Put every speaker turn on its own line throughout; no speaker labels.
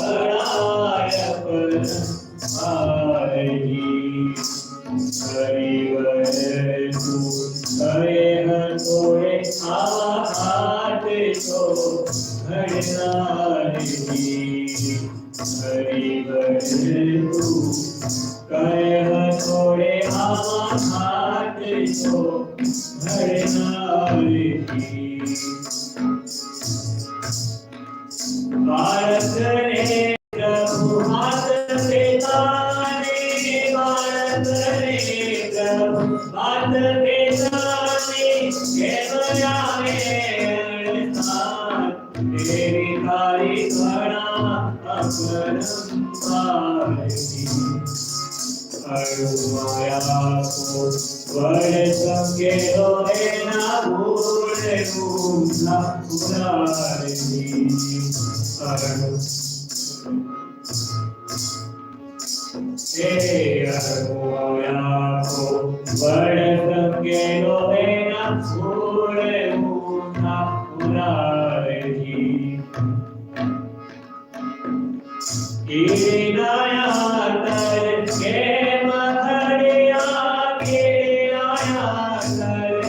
गणाय परमारही हरिवर तू करे हर कोरे आवा हाथ तो घड़नारही हरिवर तू करे हर कोरे आवा हाथ तो घड़नारही भारत ने प्रभु हाथ से ताने भारत ने प्रभु हाथ के ताने के बजावे अर्थात तेरी तारी घड़ा अपरंपारही अरुमाया को वर संगे रोए ना भूले भूला पुरारी अरुमाया को वर संगे रोए ना भूले भूला पुरारी गिरिनाया तर के मखड़िया गिरिनाया तर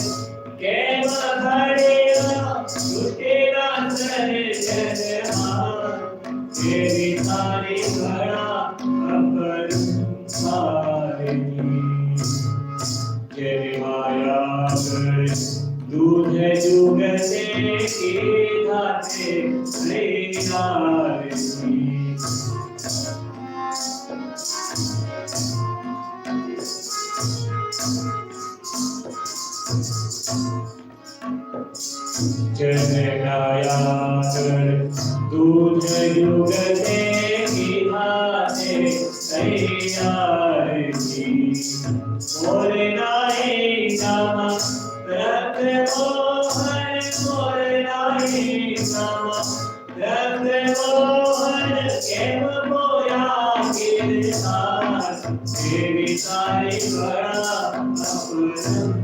के मखड़िया टूटेगा सर जजमान तेरी तारी घड़ा अपरंपारही तेरी माया कर दूध जुगते की धाते श्रीनारही जननाया कर दूध जुगते की भाते तैयारी मोरे नाई नाम रक्त मोहन मोरे नाई नाम रक्त मोहन केम मोया गिरधार तेरी सारी घड़ा अपरंपारही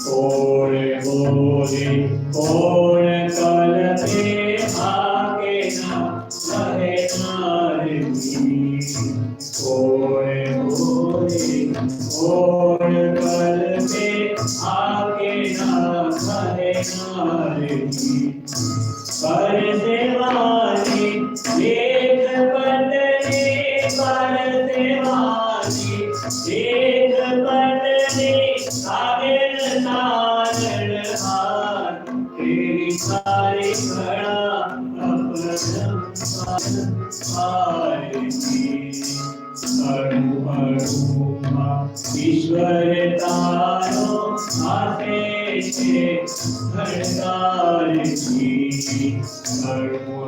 ओरे बोले ओर कल पे आगे ना रहे नारही ओरे बोले ओर कल पे आगे ना रहे नारही पर देवानी एक बंदनी पर देवानी एक बंदनी आगे नारण हार तेरी सारी घड़ा अपरंपारही अणु अणुमा ईश्वर तारो आते से घड़तारही अणु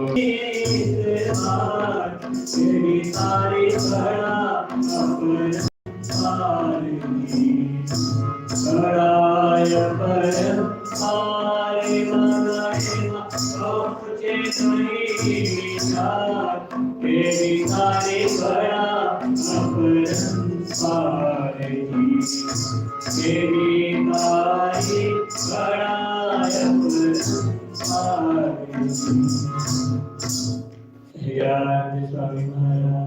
हार तेरी सारी घड़ा अपरंपारही घड़ाय परंपारे मनाएगा पहुँचे नहीं तेरी सारी घड़ा अपरंपारही तेरी सारी घड़ा अपरंपारही याद स्वामी महाराज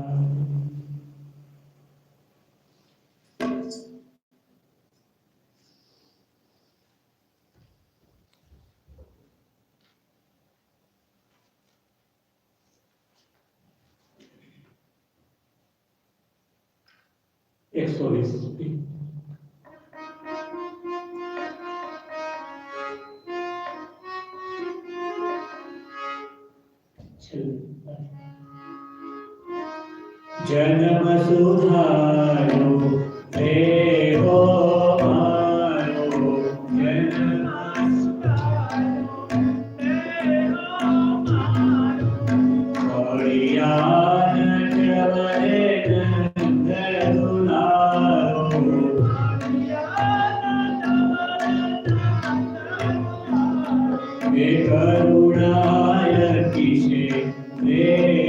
Exodus. जन्म सुधारो देहो मारो जन्म करुणाय किसे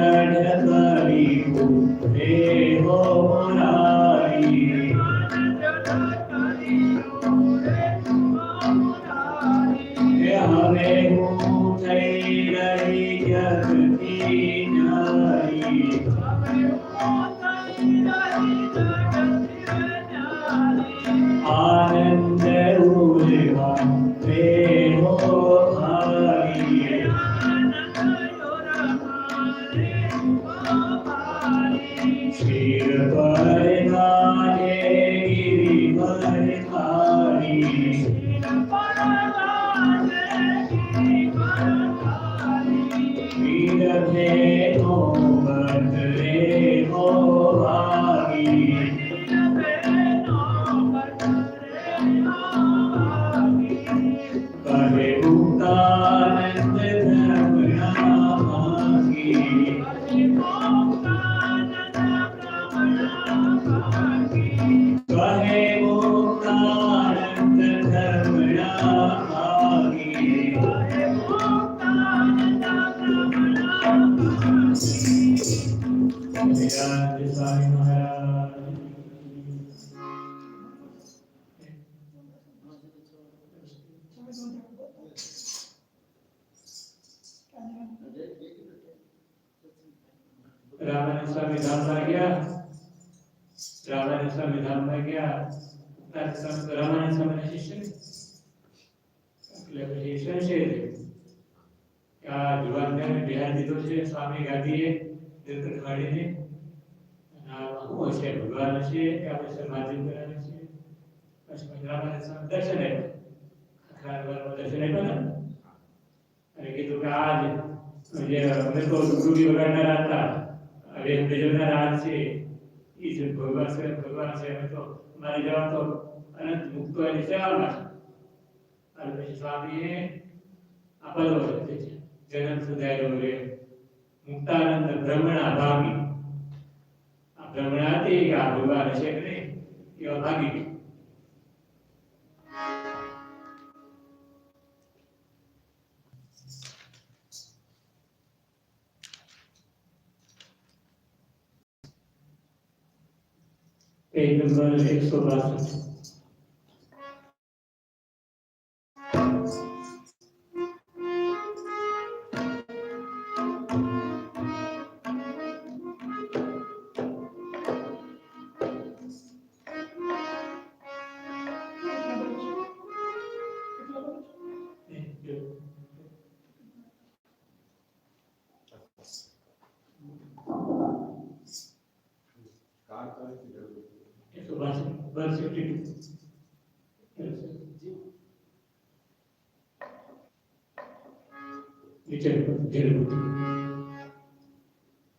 दृढ़ करी रे हो मुरारी हमें थई रही जग की नारी आनंद उर्वा रे हो भारी शिर पर नारे गिरि पर थारी वीर भेदो बदले हो भागी कहे मुक्तानंद धर्मना भागी कहे मुक्तानंद धर्मना भागी राज स्वामी महाराज रामानंद स्वामी धाम में गया रामानंद स्वामी धाम में गया रामानंद स्वामी शिष्य એટલે પછી સંશય આ જુવાનને બિહાર દીધો છે સ્વામી ગાદીએ દર્શન કાઢીને શું છે ભગવાન છે કે આપણે સમાધિ કરાવે છે પછી રામાનંદ સ્વામી દર્શન આપ્યા આખા વારમાં દર્શન આપ્યા ને અને કીધું કે આજ જે અમે તો ડુબી વગાડનારા હતા હવે ભજવનારા હાથ છે એ જ ભગવાન છે અમે તો મારી જવા તો અનંત મુક્તો એની સેવામાં છે અને પછી સ્વામીએ આ પદો છે જન્મ સુધાર્યો રે મુક્તાનંદ બ્રહ્મણા ભાગી આ બ્રહ્મણા હતી કે આ ભગવાન છે કે નહીં એવા ભાગી ગઈ पेज नंबर 162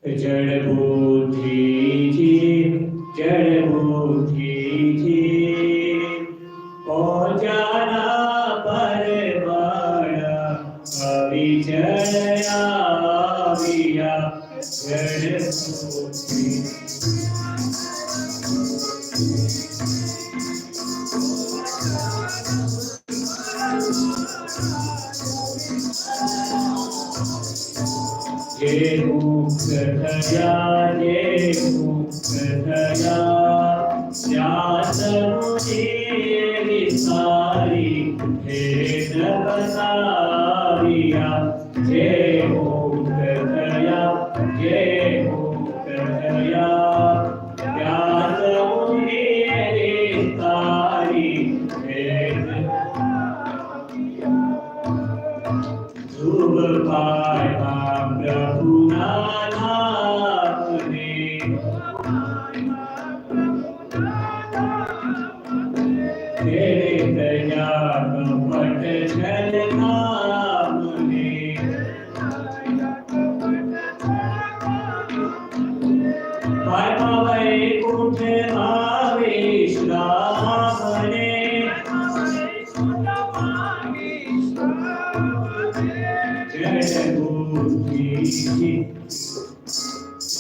जड़ बुद्धि जी जड़ बुद्धि जी ओ जाना परवाना अविचल आविया जड़ बुद्धि ये मुक्त थया ज्ञात मुझे विसारी भेद बसारिया ये मुक्त थया ज्ञात मुझे विसारी भेद शुभ पाया प्रभु नाथ ने तेरे दया कपट छल नाम ने वैकुंठ आवेश राम ने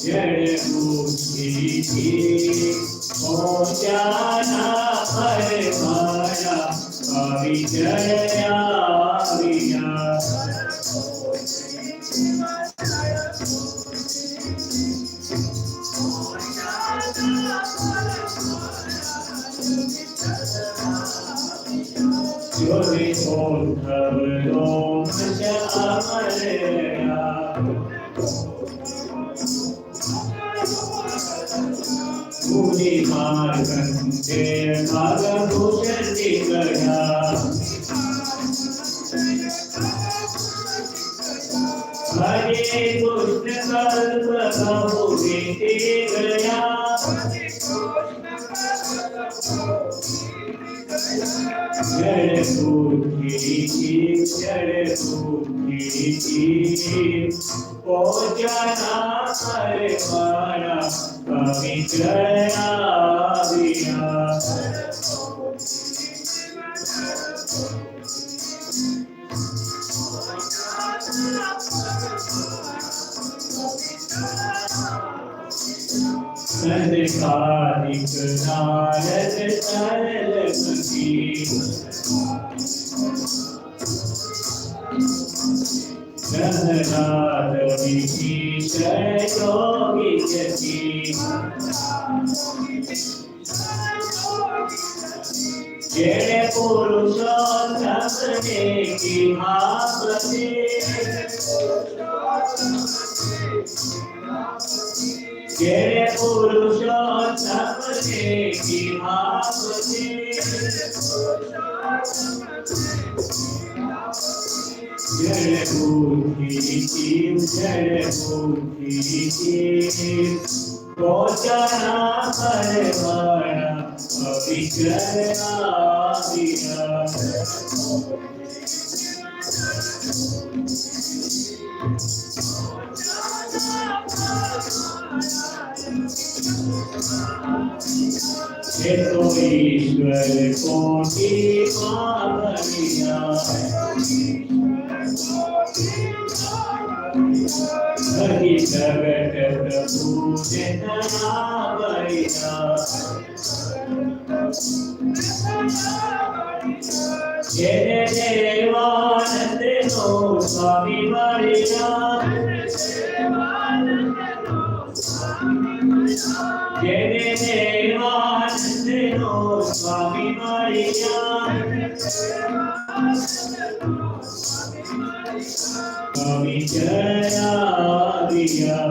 जड़ बुद्धि ओ जाना परवाना अविचल आविया मुनि मार्कंडे भागभूषण गया हरे कृष्ण कल्प प्रभु बीते गया जड़ बुद्धि ओ जना परमाणा पवित्र आविया संसारिक नारद सरलपति प्रहलाद विभीषण योगी जति जेणे पुरुषोत्तम ने की महापति जेणे पुरुषोत्तम ने की महापति जड़ बुद्धि पहुँचना परमाणा पवित्र आविया ये तो ईश्वर कोटि पावनिया हरि जगत प्रभु जितना बलिया जय देवानंद नो स्वामी बलिया जय देवानंद नो स्वामी बलिया पवित्र आविया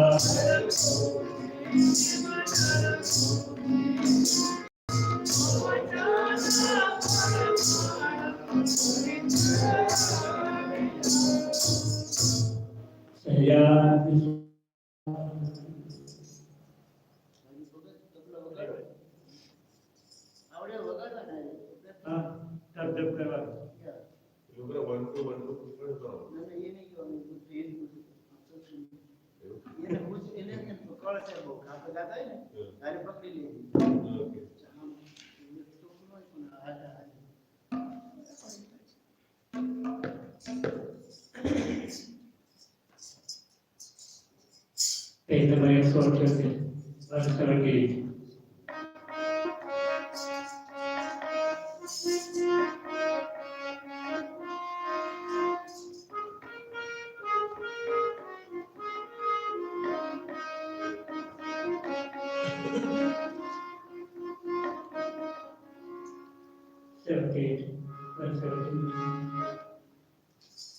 Page number 178.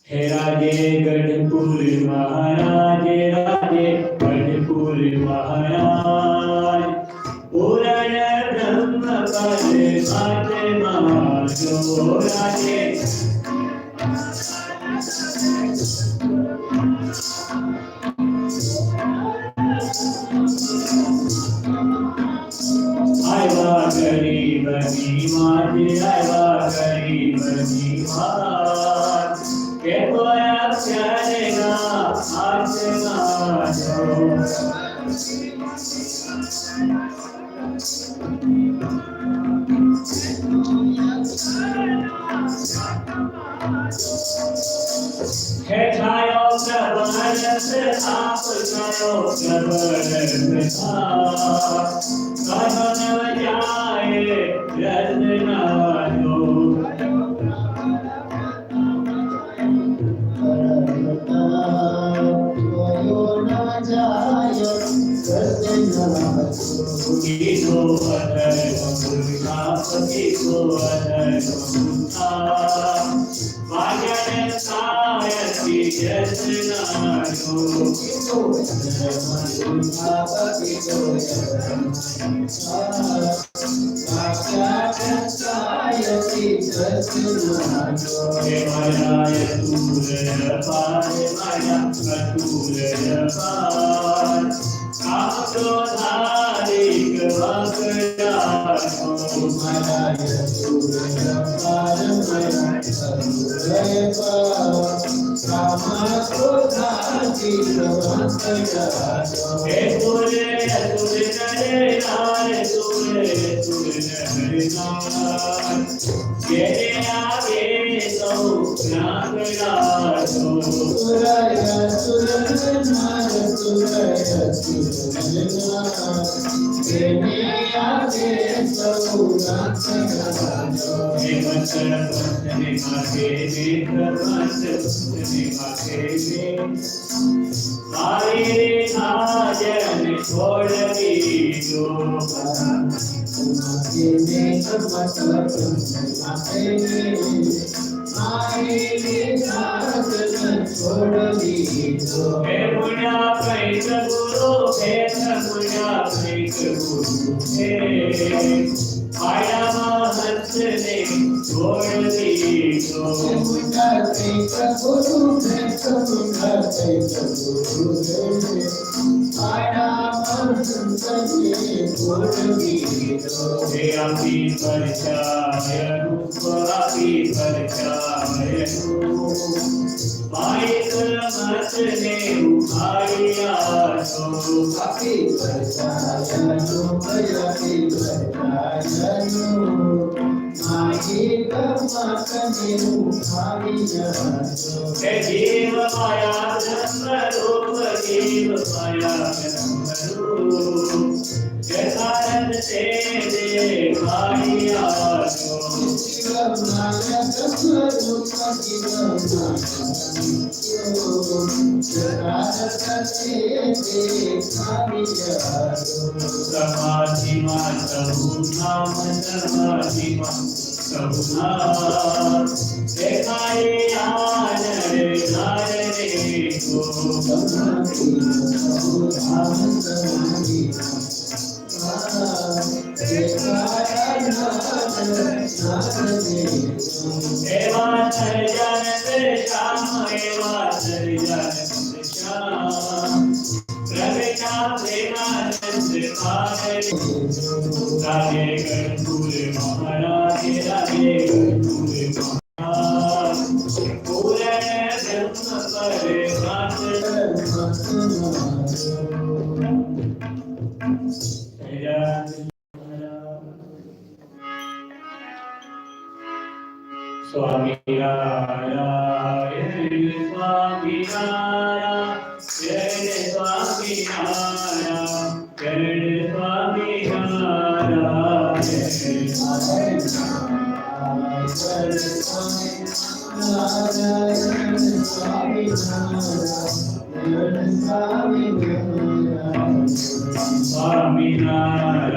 हे राजे गढ़पुर महाराजे राजे गढ़पुर महाराज पूर्ण ब्रह्म पद मात महाजो राजे आया गरीब निवाज आया गरीब निवाज के कोया चलेगा आत्मा जो हे छायो प्रबलस आप करो प्रबलस कहो न जाए रत्ना दो किसो अधर मुर्गा किसो अधर मुर्गा वाजन सा मायती जसनारो माया तूर पार माया तूर पार काम तो धारिक भगवान माया तूर पार माया तूर पार काम तो धारिक भगवान हे तूरे तूरे नरे नार तूरे तूरे नरे नार तेरे आगे सौ नागरा सुरया सुरया नार सुरया सुरया तेरे आगे सौ नागरा निमंत्रण पंचने मागे पंचने मागे आए नाजन छोड़ दी जो मुड़ा पैक गुरु मुड़ा पैक गुरु आया महंत ने छोड़ दी तो मुड़ा पैक गुरु मुड़ा पैक गुरु आया महंत ने छोड़ दी तो अभी परचाय रूप अभी परचाय रूप माइक मत ने उठाया तो अभी परचाय रूप अभी परचाय रूप माइक मत ने उठाया तो जीव माया जन्म रूप जीव माया जन्म रूप जठारन से देखा समाधि मान नाम समाधि मान देखाए आनरे नारे को एवा सर्जन श्याम एवा सर्जन श्याम प्रगटा प्रेमा संस्कार राधे गणपुर महाराज राधे गणपुर महाराज पूर्ण ब्रह्म पर Swami Narayan Swami Narayan Swami Narayan Swami Narayan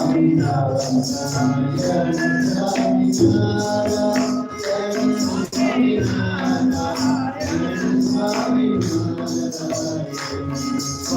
Swami Narayan Swami Swami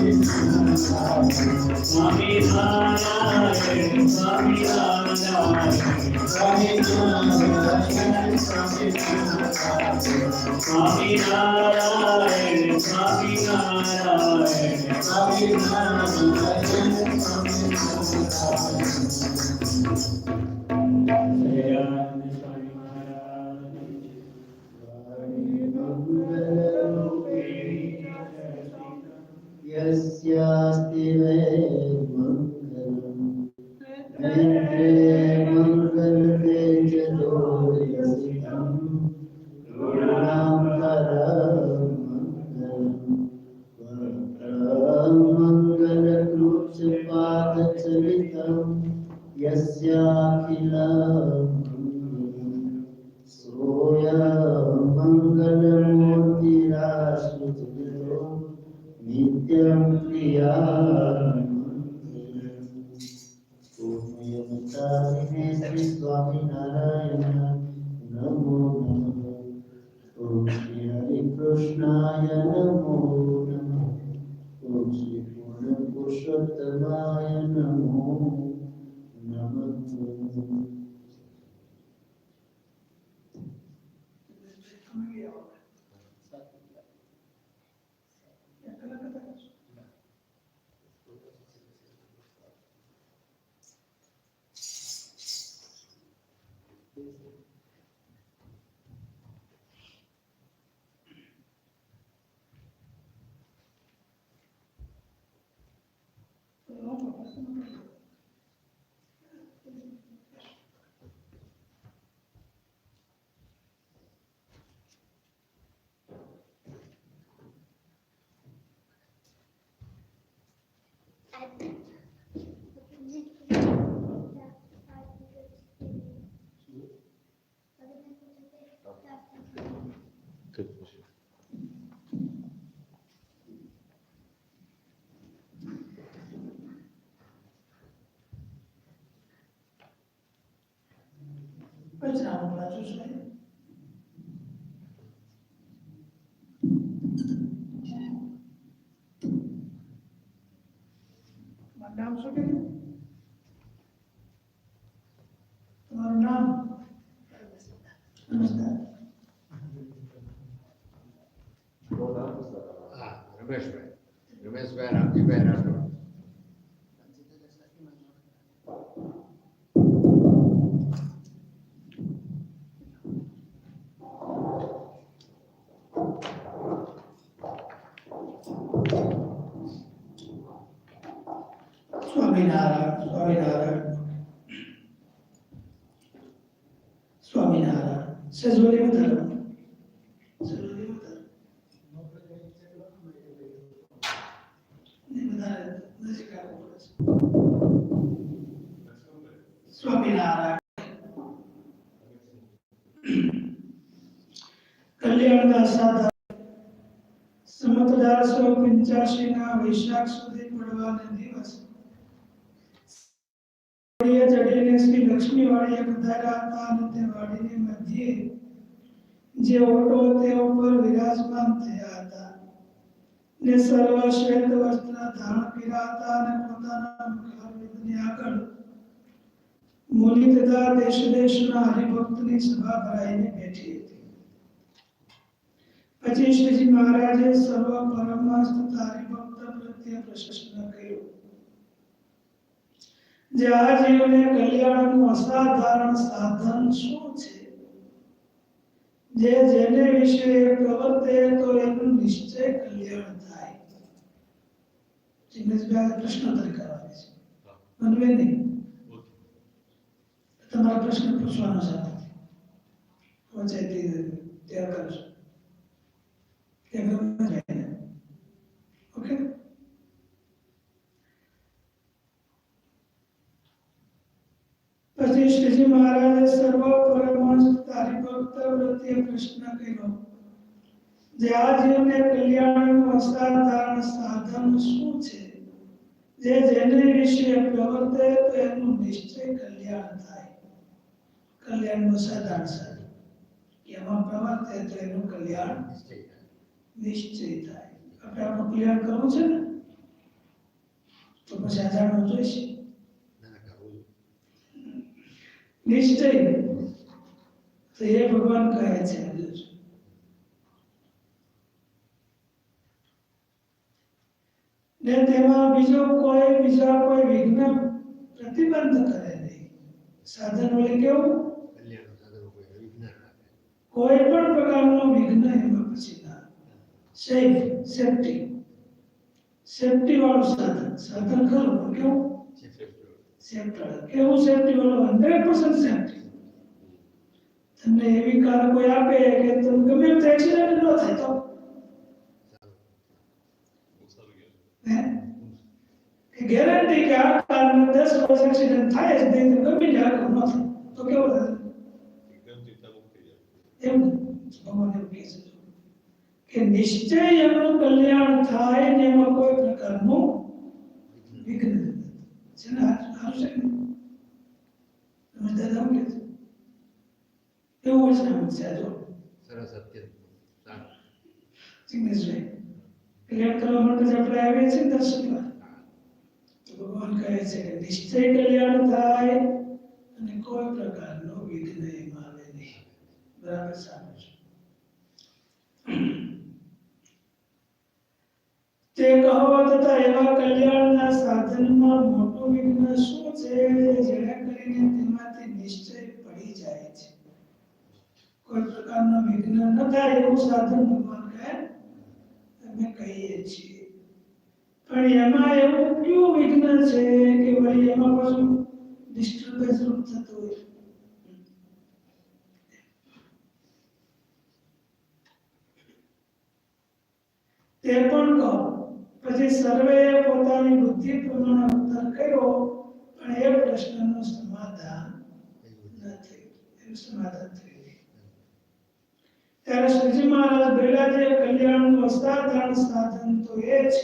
Swami Narayana, Swami Narayana, Swami Narayana, Swami Narayana, Swami Narayana, Swami Narayana, Swami Narayana, Swami
यस्यास्ति मे मंगलम् नेत्रे मंगलते च दोषितम् गुणाम्बरम् मंगलम् मंगलकृच्छपादचलितम् यस्याखिलम् मंगलमूर्तिराश्रितो नित्यं प्रिया ओमयमतारिणे श्री स्वामी नारायण नमो नमः ओम श्री हरि कृष्णाय नमो नमः ओम श्री पूर्ण पुरुषोत्तमाय नमो नमः
नाम શું કે તમારું નામ નમસ્કાર
રમેશભાઈ રામજીભાઈ રાઠોડ
સ્વામિનારાયણ સ્વામિનારાયણ સ્વામિનારાયણ સજોલી વધારો સજોલી વધારો ને વધારે નજીક આવવું પડે છે સ્વામિનારાયણ કલ્યાણના સાધા સંમત 1885 ના વૈશાખ સુધી પડવાના દિવસ ચડીને શ્રી લક્ષ્મી વાડીએ પધાર્યા હતા અને તે વાડીની મધ્યે જે ઓટો તે ઉપર વિરાજમાન થયા હતા ને સર્વ શ્વેત વસ્ત્ર ધારણ કર્યા હતા અને પોતાના મુખારવિંદની આગળ મુનિ તથા દેશ દેશના હરિભક્તની સભા ભરાઈને બેઠી હતી પછી શ્રીજી મહારાજે સર્વ પરમહંસ તથા હરિભક્ત પ્રત્યે પ્રશ્ન કર્યો જે આ જીવને કલ્યાણનું અસાધારણ સાધન શું છે જે જેને વિશે પ્રવર્તે તો એનું નિશ્ચય કલ્યાણ થાય જિગ્નેશભાઈ પ્રશ્નોત્તરી કરવાની છે મનવે નહીં તમારા પ્રશ્ન પૂછવાનો સાથે પંચાયતી તૈયાર કરશો ત્યાં જાય ઓકે પછી શ્રીજી મહારાજે સર્વ પરમહંસ હરિભક્ત પ્રત્યે પ્રશ્ન કર્યો જે આ જીવને કલ્યાણનું અસાધારણ સાધન શું છે જે જેને વિશે પ્રવર્તે તો એનું નિશ્ચય કલ્યાણ થાય કલ્યાણનું સાધારણ સાધન એમાં પ્રવર્તે તો એનું કલ્યાણ નિશ્ચય થાય આપણે આપણું કલ્યાણ કરવું છે ને તો પછી આ જાણવું જોઈશે.
ના કરવું.
નિશ્ચય તો એ ભગવાન કહે છે ને તેમાં બીજા કોઈ વિઘ્ન પ્રતિબંધ કરે નહીં. સાધન વળી કેવું
કલ્યાણ સાધનો કોઈ વિઘ્ન ના કરે.
કોઈ પણ પ્રકારનો વિઘ્ન એમાં પછી ના. સેફટી વાળું સાધન ખરું પણ કેવું સેફ્ટી કેવું સેફટી વાળું 100% સેફટી. તમને એવી કાર કોઈ આપે કે તમે ગમે તે એક્સિડન્ટ ન થાય તો ગેરંટી કે આ કારને 10 વર્ષ એક્સિડન્ટ થાય જ નહીં તો ગમે તે આગળ ન થાય તો કેવું થાય
એકદમ ચિંતામુક્ત થઈ જાય.
એમ ભગવાન એમ કહે છે કે નિશ્ચય એમનું કલ્યાણ થાય ને એમાં કોઈ પ્રકારનું વિઘ્ન નથી. છે ને સારું છે ને તમે દાદા કે એવું જ નામ છે જો
સરસ અત્યંત સારું.
જિગ્નેશભાઈ કલ્યાણ કરવા માટે જ આપણે આવીએ છીએ ને દર્શનમાં. તો ભગવાન કહે છે કે નિશ્ચય કલ્યાણ થાય અને કોઈ પ્રકારનો વિઘ્ન એમાં આવે નહીં. બરાબર સારું છે. તે કહો તથા એવા કલ્યાણના સાધનમાં મોટું વિઘ્ન શું છે જેને કરીને તેમાંથી નિશ્ચય પડી જાય છે. કોઈ પ્રકારનો વિઘ્ન ન થાય એવું સાધન ભગવાન કહે અમે કહીએ છીએ. પણ એમાં એવું કયું વિઘ્ન છે કે વળી એમાં પાછું ડિસ્ટર્બન્સ રૂપ થતું હોય. તે પણ કહો. પછી સર્વેએ પોતાની બુદ્ધિ પ્રમાણે ઉત્તર કર્યો પણ એ પ્રશ્નનું સમાધાન ન થયું. એનું સમાધાન થયું નહીં. ત્યારે શ્રીજી મહારાજ બોલ્યા છે કલ્યાણનું અસાધારણ સાધન તો એ છે.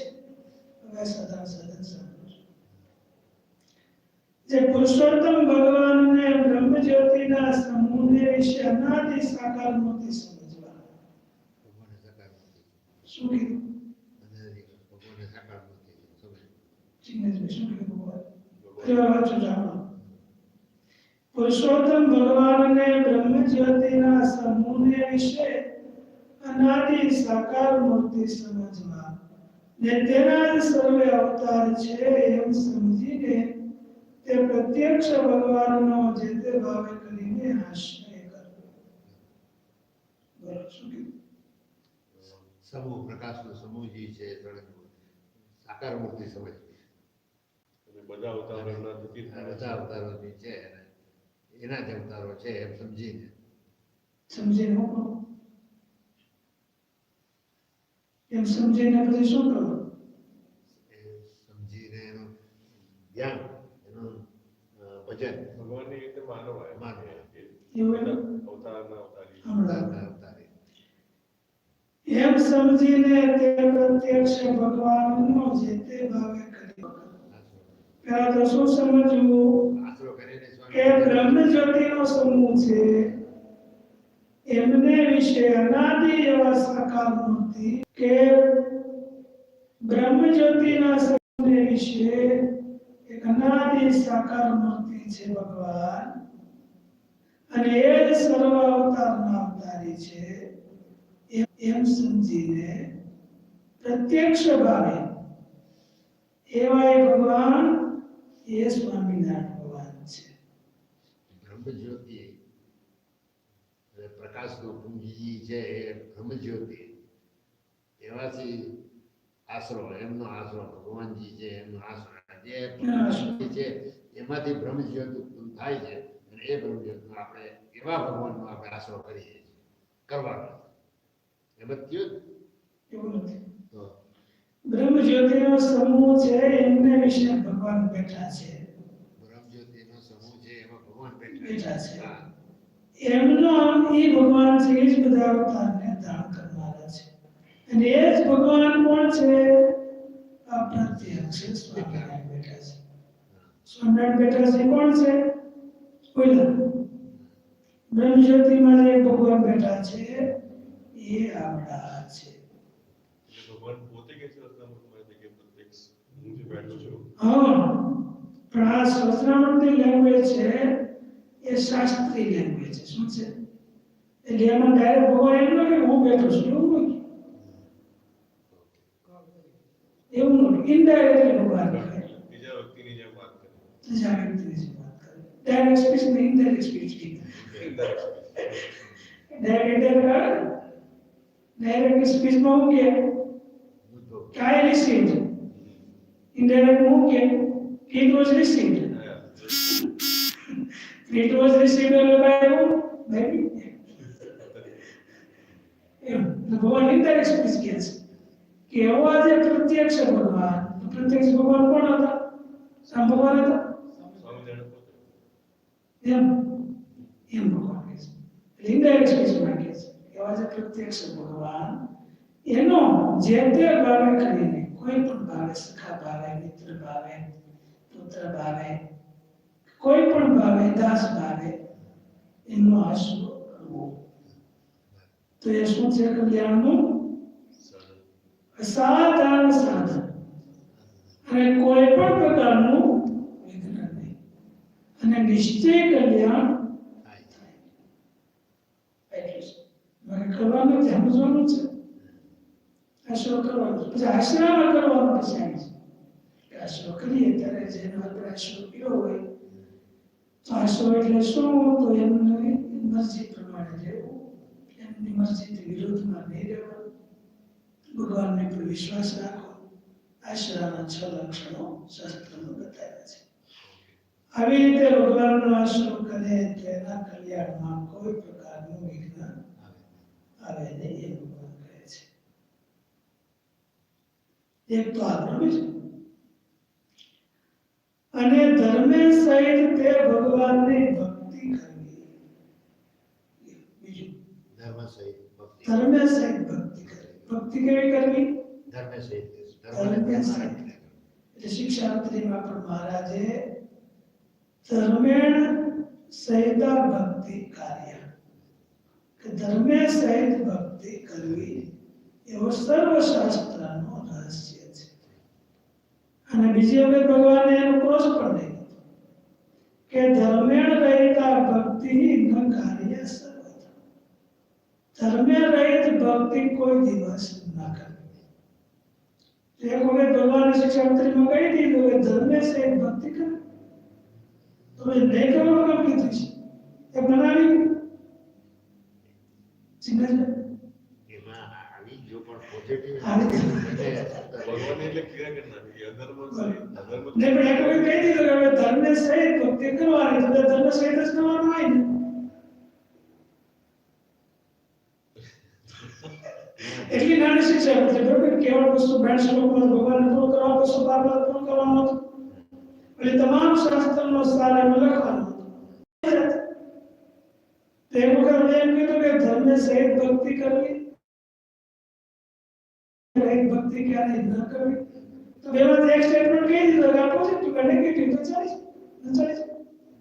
હવે સાધારણ સાધન સાંભળો. જે પુરુષોત્તમ ભગવાનને બ્રહ્મ જ્યોતિના સમૂહને વિશે અનાદિ સાકાર મૂર્તિ સમજવા.
ભગવાનને સાકાર મૂર્તિ.
શું કીધું
ભગવાનને સાકાર મૂર્તિ સમજ.
જિગ્નેશભાઈ શું કીધું ભગવાન કેવા વાંચો જાણો. પુરુષોત્તમ ભગવાનને બ્રહ્મ જ્યોતિના સમૂહને વિશે અનાદિ સાકાર મૂર્તિ સમજવા ને તેના જ સર્વે અવતાર છે એમ સમજીને તે પ્રત્યક્ષ ભગવાનનો જે તે ભાવે કરીને આશ્રય કરવો. બરાબર શું કીધું?
સમૂહ પ્રકાશનો સમૂહ જે છે સાકાર મૂર્તિ સમજવી.
અને બધા અવતારોના થકી
બધા અવતારો જે છે એના જ અવતારો છે એમ
સમજીને હું કહું એમ સમજીને પછી શું કરવું?
એ સમજીને એનું ધ્યાન એનું ભજન
ભગવાનની રીતે માનવાય.
માનવાય.
એવું
બધા અવતારના અવતારી.
અવતારે
એમ સમજીને તે પ્રત્યક્ષ ભગવાનનો જે તે ભાવે કર્યો. પહેલા તો શું સમજવું
આશરો કરીને
કે બ્રહ્મ જ્યોતિનો સમૂહ છે એમને વિશે અનાદિ એવા સાકાર મૂર્તિ કે બ્રહ્મ જ્યોતિના સમૂહને વિશે એક અનાદિ સાકાર મૂર્તિ છે ભગવાન અને એ જ સર્વ અવતારના અવતારી છે એમ સમજીને પ્રત્યક્ષ ભાવે એવા ભગવાન એ સ્વામિનારાયણ ભગવાન છે.
બ્રહ્મ જ્યોતિ પ્રકાશનો પુંજી છે એ બ્રહ્મ જ્યોતિ એવાથી આશરો એમનો આશરો ભગવાનજી છે એમનો આશરો જે છે એમાંથી બ્રહ્મ જ્યોતિ ઉત્પન્ન થાય છે અને એ બ્રહ્મ જ્યોતિનો આપણે એવા ભગવાનનો આપણે આશરો કરીએ છીએ કરવાનો એ બધું
એવું નથી.
તો
બ્રહ્મ જ્યોતિનો સમૂહ છે એમને વિશે ભગવાન બેઠા છે.
બ્રહ્મ જ્યોતિનો સમૂહ છે એમાં ભગવાન
બેઠા
બેઠા
છે.
છે. હા.
એમનો એ ભગવાન છે એ જ બધા અવતારને ધારણ કરનારા છે અને એ જ ભગવાન કોણ છે? આ પ્રત્યક્ષ સ્વામિનારાયણ બેઠા છે. સ્વામિનારાયણ બેઠા છે કોણ છે? ઓલા બ્રહ્મ જ્યોતિમાં જે ભગવાન બેઠા છે એ આપણા છે.
ભગવાન પોતે કે છે રત્નામૃતમાં કે પ્રત્યક્ષ હું જે બેઠો છું
हाँ પણ આ સહસ્ત્રામૃતની લેંગ્વેજ છે એ શાસ્ત્રી લેંગ્વેજ છે શું છે એટલે એમાં ડાયરેક્ટ ભગવાન એમ ન કે હું બેઠો છું એવું નથી એવું નથી ઇનડાયરેક્ટલી ભગવાન કહે
બીજા વ્યક્તિની જેમ વાત કરે
ત્રીજા વ્યક્તિની જે વાત કરે ડાયરેક્ટ સ્પીચ ને ઇનડાયરેક્ટ સ્પીચ કીધું ડાયરેક્ટ સ્પીચમાં હું કે I received indirect હું કે it was received it was received એટલે ભાઈ maybe એમ ભગવાન ઇનડાયરેક્ટ સ્પીચ કહે છે કે એવા જે પ્રત્યક્ષ ભગવાન પ્રત્યક્ષ ભગવાન કોણ હતા સામ ભગવાન હતા
સ્વામિનારાયણ પોતે
એમ એમ ભગવાન કહે છે એટલે ઇનડાયરેક્ટ સ્પીચમાં કહે છે એવા જે પ્રત્યક્ષ ભગવાન એનો જે તે ભાવે કરીને કોઈ પણ ભાવે સખા ભાવે મિત્ર ભાવે પુત્ર ભાવે કોઈ પણ ભાવે દાસ ભાવે એમનો આશરો કરવો તો એ શું છે કલ્યાણનું અસાધારણ સાધન અને કોઈ પણ પ્રકારનું વિઘ્ન નહીં અને નિશ્ચય કલ્યાણ થાય એટલું છે મને કરવાનું છે સમજવાનું છે આશરો કરવાનો પછી આશરામાં કરવાનો પછી આવી છે આશરો કરીએ ત્યારે જેનો આપણે આશરો કર્યો હોય તો આશરો એટલે શું તો એમની મરજી પ્રમાણે રહેવું એમની મરજીથી વિરોધમાં નહીં રહેવું ભગવાનને પર વિશ્વાસ રાખો આશરાના 6 લક્ષણો શાસ્ત્રમાં બતાવ્યા છે આવી રીતે ભગવાનનો આશરો કરે તેના કલ્યાણમાં કોઈ પ્રકારનું વિઘ્ન આવે નહીં એ ભગવાન કહે છે એક તો આ પ્રભુ છે અને ધર્મે સહિત તે ભગવાનની ભક્તિ કરવી બીજું
ધર્મ સહિત ભક્તિ
ધર્મે સહિત ભક્તિ કરવી ભક્તિ કેવી કરવી
ધર્મ સહિત
ધર્મે સહિત એટલે શિક્ષાંતરીમાં પણ મહારાજે ધર્મેણ સહિત ભક્તિ કાર્ય કે ધર્મે સહિત ભક્તિ કરવી એવો સર્વશાસ્ત્રનો રહસ્ય છે અને બીજી વખત ભગવાને એનો ક્રોસ પણ નહીં કે ધર્મેણ રહિતા ભક્તિ ન કાર્ય સર્વથા ધર્મે રહિત ભક્તિ કોઈ દિવસ ન કરવી એક વખત ભગવાને શિક્ષાંતરીમાં કહી દીધું કે ધર્મે સહિત ભક્તિ કરે તમે નહીં કરવાનું કેમ કીધું છે એ બનાવી
એમાં આવી જો પણ પોઝિટિવ
ભગવાન એટલે ક્રિયા કરનાર કે અધર્મ અધર્મ
ને પણ એક વખત કહી દીધું કે હવે ધર્મે સહિત ભક્તિ કરવાની તો ધર્મ સહિત જ કરવાનું હોય ને એટલી નાની શિક્ષા હતી બરોબર કેવળ વસ્તુ 62 શ્લોકમાં ભગવાનને પૂરું કરવા પછી 12 પૂરું કરવાનું હતું એટલે તમામ શાસ્ત્રનો સાર એમાં લખવાનો હતો તે વખત એમ કીધું કે ધર્મે સહિત ભક્તિ કરવી રહિત ભક્તિ ક્યારે ન કરવી તો બેમાંથી એક સ્ટેટમેન્ટ કહી દીધો કે આ પોઝિટિવ કે નેગેટિવ તો ચાલે છે ન ચાલે છે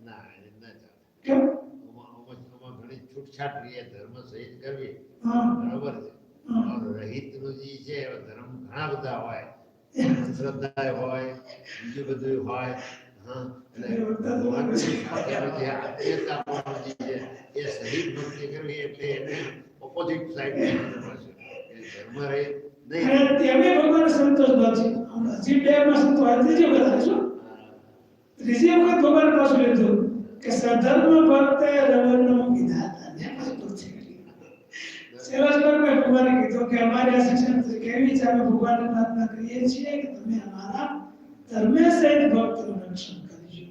ના એ ના ચાલે
કેમ
ઓમાં ઘણી છૂટછાટ રહી ધર્મ સહિત કરવી
હા
બરાબર છે
હા
રહિતનું જે છે એવા ધર્મ ઘણા બધા હોય શ્રદ્ધા હોય બીજું બધું હોય હા એટલે ભગવાનની સાથે જે આત્મીયતાપણું જે છે એ સહિત ભક્તિ કરવી એટલે એને ઓપોઝિટ સાઈડ ધર્મ રહિત નહીં
અને તેમે ભગવાન સંતોષ બાજી હમણાં હજી બે માં સંતોષ ત્રીજી વખત આવે છો ત્રીજી વખત ભગવાન પાછું લીધું કે સધર્મ ભક્તે રવણનો વિધાતા ને પાછું પૂછે સેવા શ્લોકમાં ભગવાને કીધું કે અમારે આ શિક્ષણ કેવી છે અમે ભગવાનને પ્રાર્થના કરીએ છીએ કે તમે અમારા ધર્મે સહિત ભક્તનું રક્ષણ કરજો